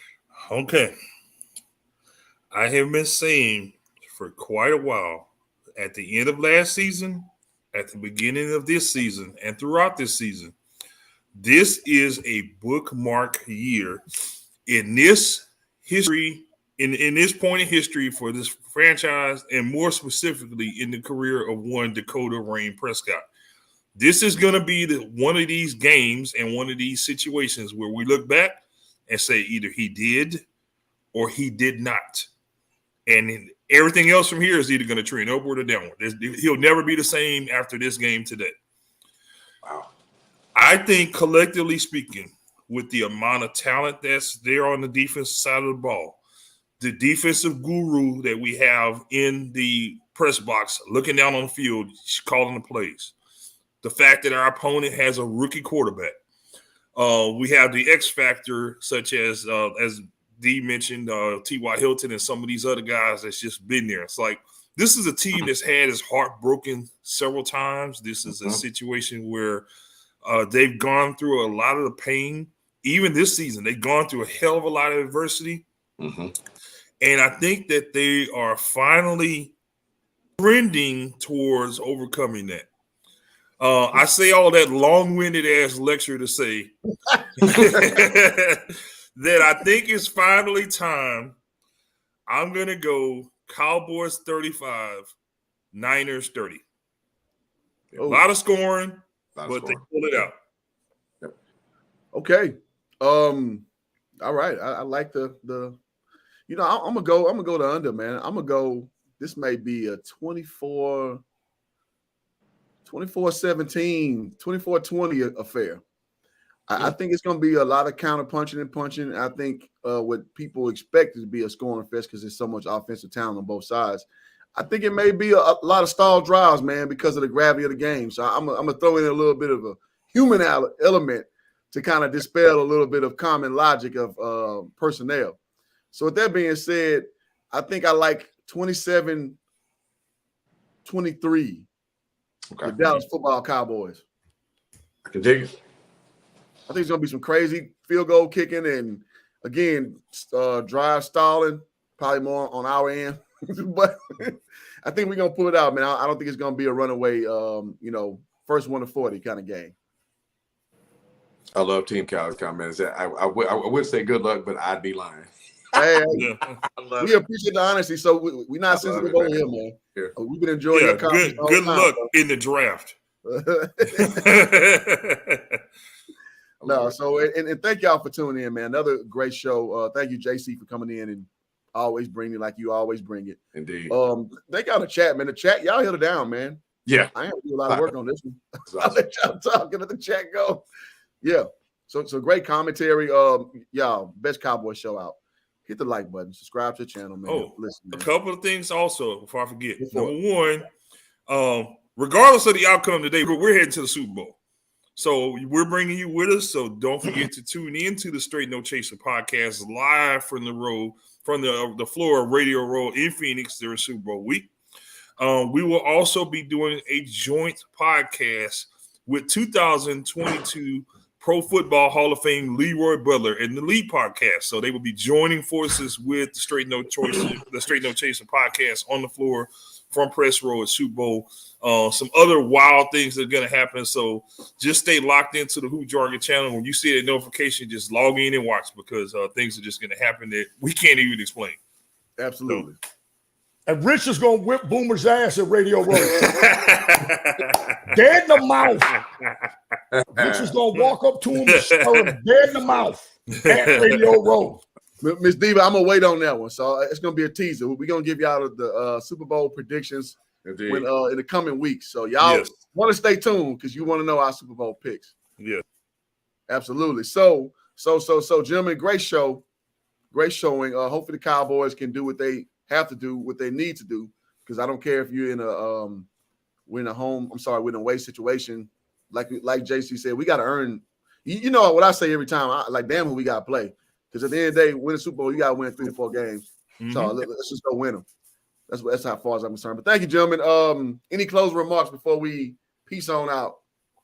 Okay. I have been saying for quite a while, at the end of last season, at the beginning of this season, and throughout this season, this is a bookmark year in this history, in this point in history for this franchise, and more specifically in the career of one Dakota Rain Prescott. This is going to be one of these games and one of these situations where we look back and say either he did or he did not. And everything else from here is either going to trend upward or downward. He'll never be the same after this game today. Wow. I think collectively speaking, with the amount of talent that's there on the defensive side of the ball, the defensive guru that we have in the press box looking down on the field, calling the plays, the fact that our opponent has a rookie quarterback, we have the X factor such as D mentioned, T.Y. Hilton and some of these other guys that's just been there. It's like this is a team that's had his heart broken several times. This is a situation where they've gone through a lot of the pain. Even this season, they've gone through a hell of a lot of adversity. Mm-hmm. And I think that they are finally trending towards overcoming that. I say all that long-winded ass lecture to say that I think it's finally time. I'm going to go Cowboys 35, Niners 30. A lot of scoring, but they pull it out. Yep. Okay. All right. I like the I'm gonna go to under, man. I'm gonna go. This may be a 24-17, 24-20 affair. I think it's going to be a lot of counter punching and punching. I think what people expect it to be a scoring fest because there's so much offensive talent on both sides. I think it may be a lot of stall drives, man, because of the gravity of the game. So I'm going to throw in a little bit of a human element to kind of dispel a little bit of common logic of personnel. So with that being said, I think I like 27-23, the Dallas Football Cowboys. I can dig it. I think it's going to be some crazy field goal kicking and, again, drive stalling, probably more on our end. But I think we're going to pull it out, man. I don't think it's going to be a runaway, first 1 to 40 kind of game. I love Team Cowboys comments. I would say good luck, but I'd be lying. Hey, we appreciate the honesty. So we're not sensitive over here, man. Yeah. We've been enjoying your comments. Good luck in the draft. No, so and thank y'all for tuning in, man. Another great show. Thank you, JC, for coming in and always bringing it like you always bring it. Indeed. Thank y'all the chat, man. The chat, y'all held it down, man. Yeah. I ain't do a lot of work on this one. I'll let y'all talk and let the chat go. Yeah. So great commentary. Y'all, best Cowboy show out. hit the like button, subscribe to the channel, man. Oh, listen, man. A couple of things also before I forget. Before. Number one, regardless of the outcome today, we're heading to the Super Bowl. So we're bringing you with us. So don't forget to tune in to the Straight No Chaser podcast live from the road, from the floor of Radio Row in Phoenix during Super Bowl week. We will also be doing a joint podcast with 2022 Pro Football Hall of Fame Leroy Butler and the Lead Podcast. So they will be joining forces with the Straight No Chaser podcast on the floor from Press Row at Super Bowl. Some other wild things that are going to happen. So just stay locked into the Hoop Jargon channel. When you see a notification, just log in and watch, because things are just going to happen that we can't even explain. Absolutely. So. And Rich is going to whip Boomer's ass at Radio Row. Dead in the mouth. Rich is going to walk up to him and stir him dead in the mouth at Radio Row. Miss Diva, I'm going to wait on that one. So it's going to be a teaser. We're going to give y'all the Super Bowl predictions in the coming weeks. So y'all want to stay tuned because you want to know our Super Bowl picks. Yeah. Absolutely. So, gentlemen, great show. Great showing. Hopefully the Cowboys can do what they have to do, what they need to do, because I don't care if you're in a away situation. Like JC said, we got to earn. You know what I say every time. Damn who we got to play. Because at the end of the day, win the Super Bowl, you got to win 3 to 4 games. Mm-hmm. So let's just go win them. That's how far as I'm concerned. But thank you, gentlemen. Any closing remarks before we peace on out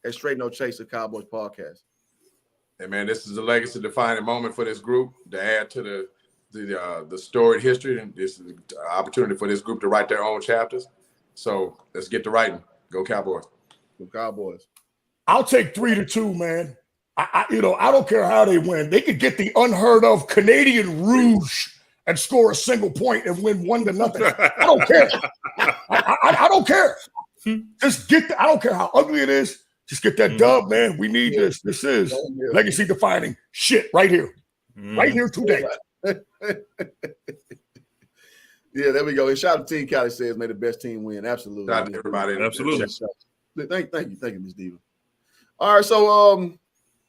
at Straight No Chaser Cowboys podcast? Hey, man, this is a legacy-defining moment for this group to add to the storied history, and this is an opportunity for this group to write their own chapters. So let's get to writing. Go Cowboys. Go Cowboys. I'll take 3-2, man. I don't care how they win. They could get the unheard of Canadian Rouge and score a single point and win 1-0. I don't care. I don't care. Just get I don't care how ugly it is. Just get that dub, man. We need this. This is legacy defining shit right here. Right here today. Yeah, there we go. And shout out to Team Cali says, may the best team win. Absolutely. Shout out to everybody. Absolutely. Thank you, Ms. Diva. All right, so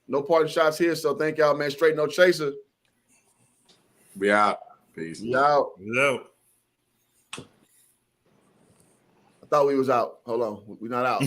no parting shots here. So thank y'all, man. Straight No Chaser. We out. Peace. We out. No. I thought we was out. Hold on. We're not out.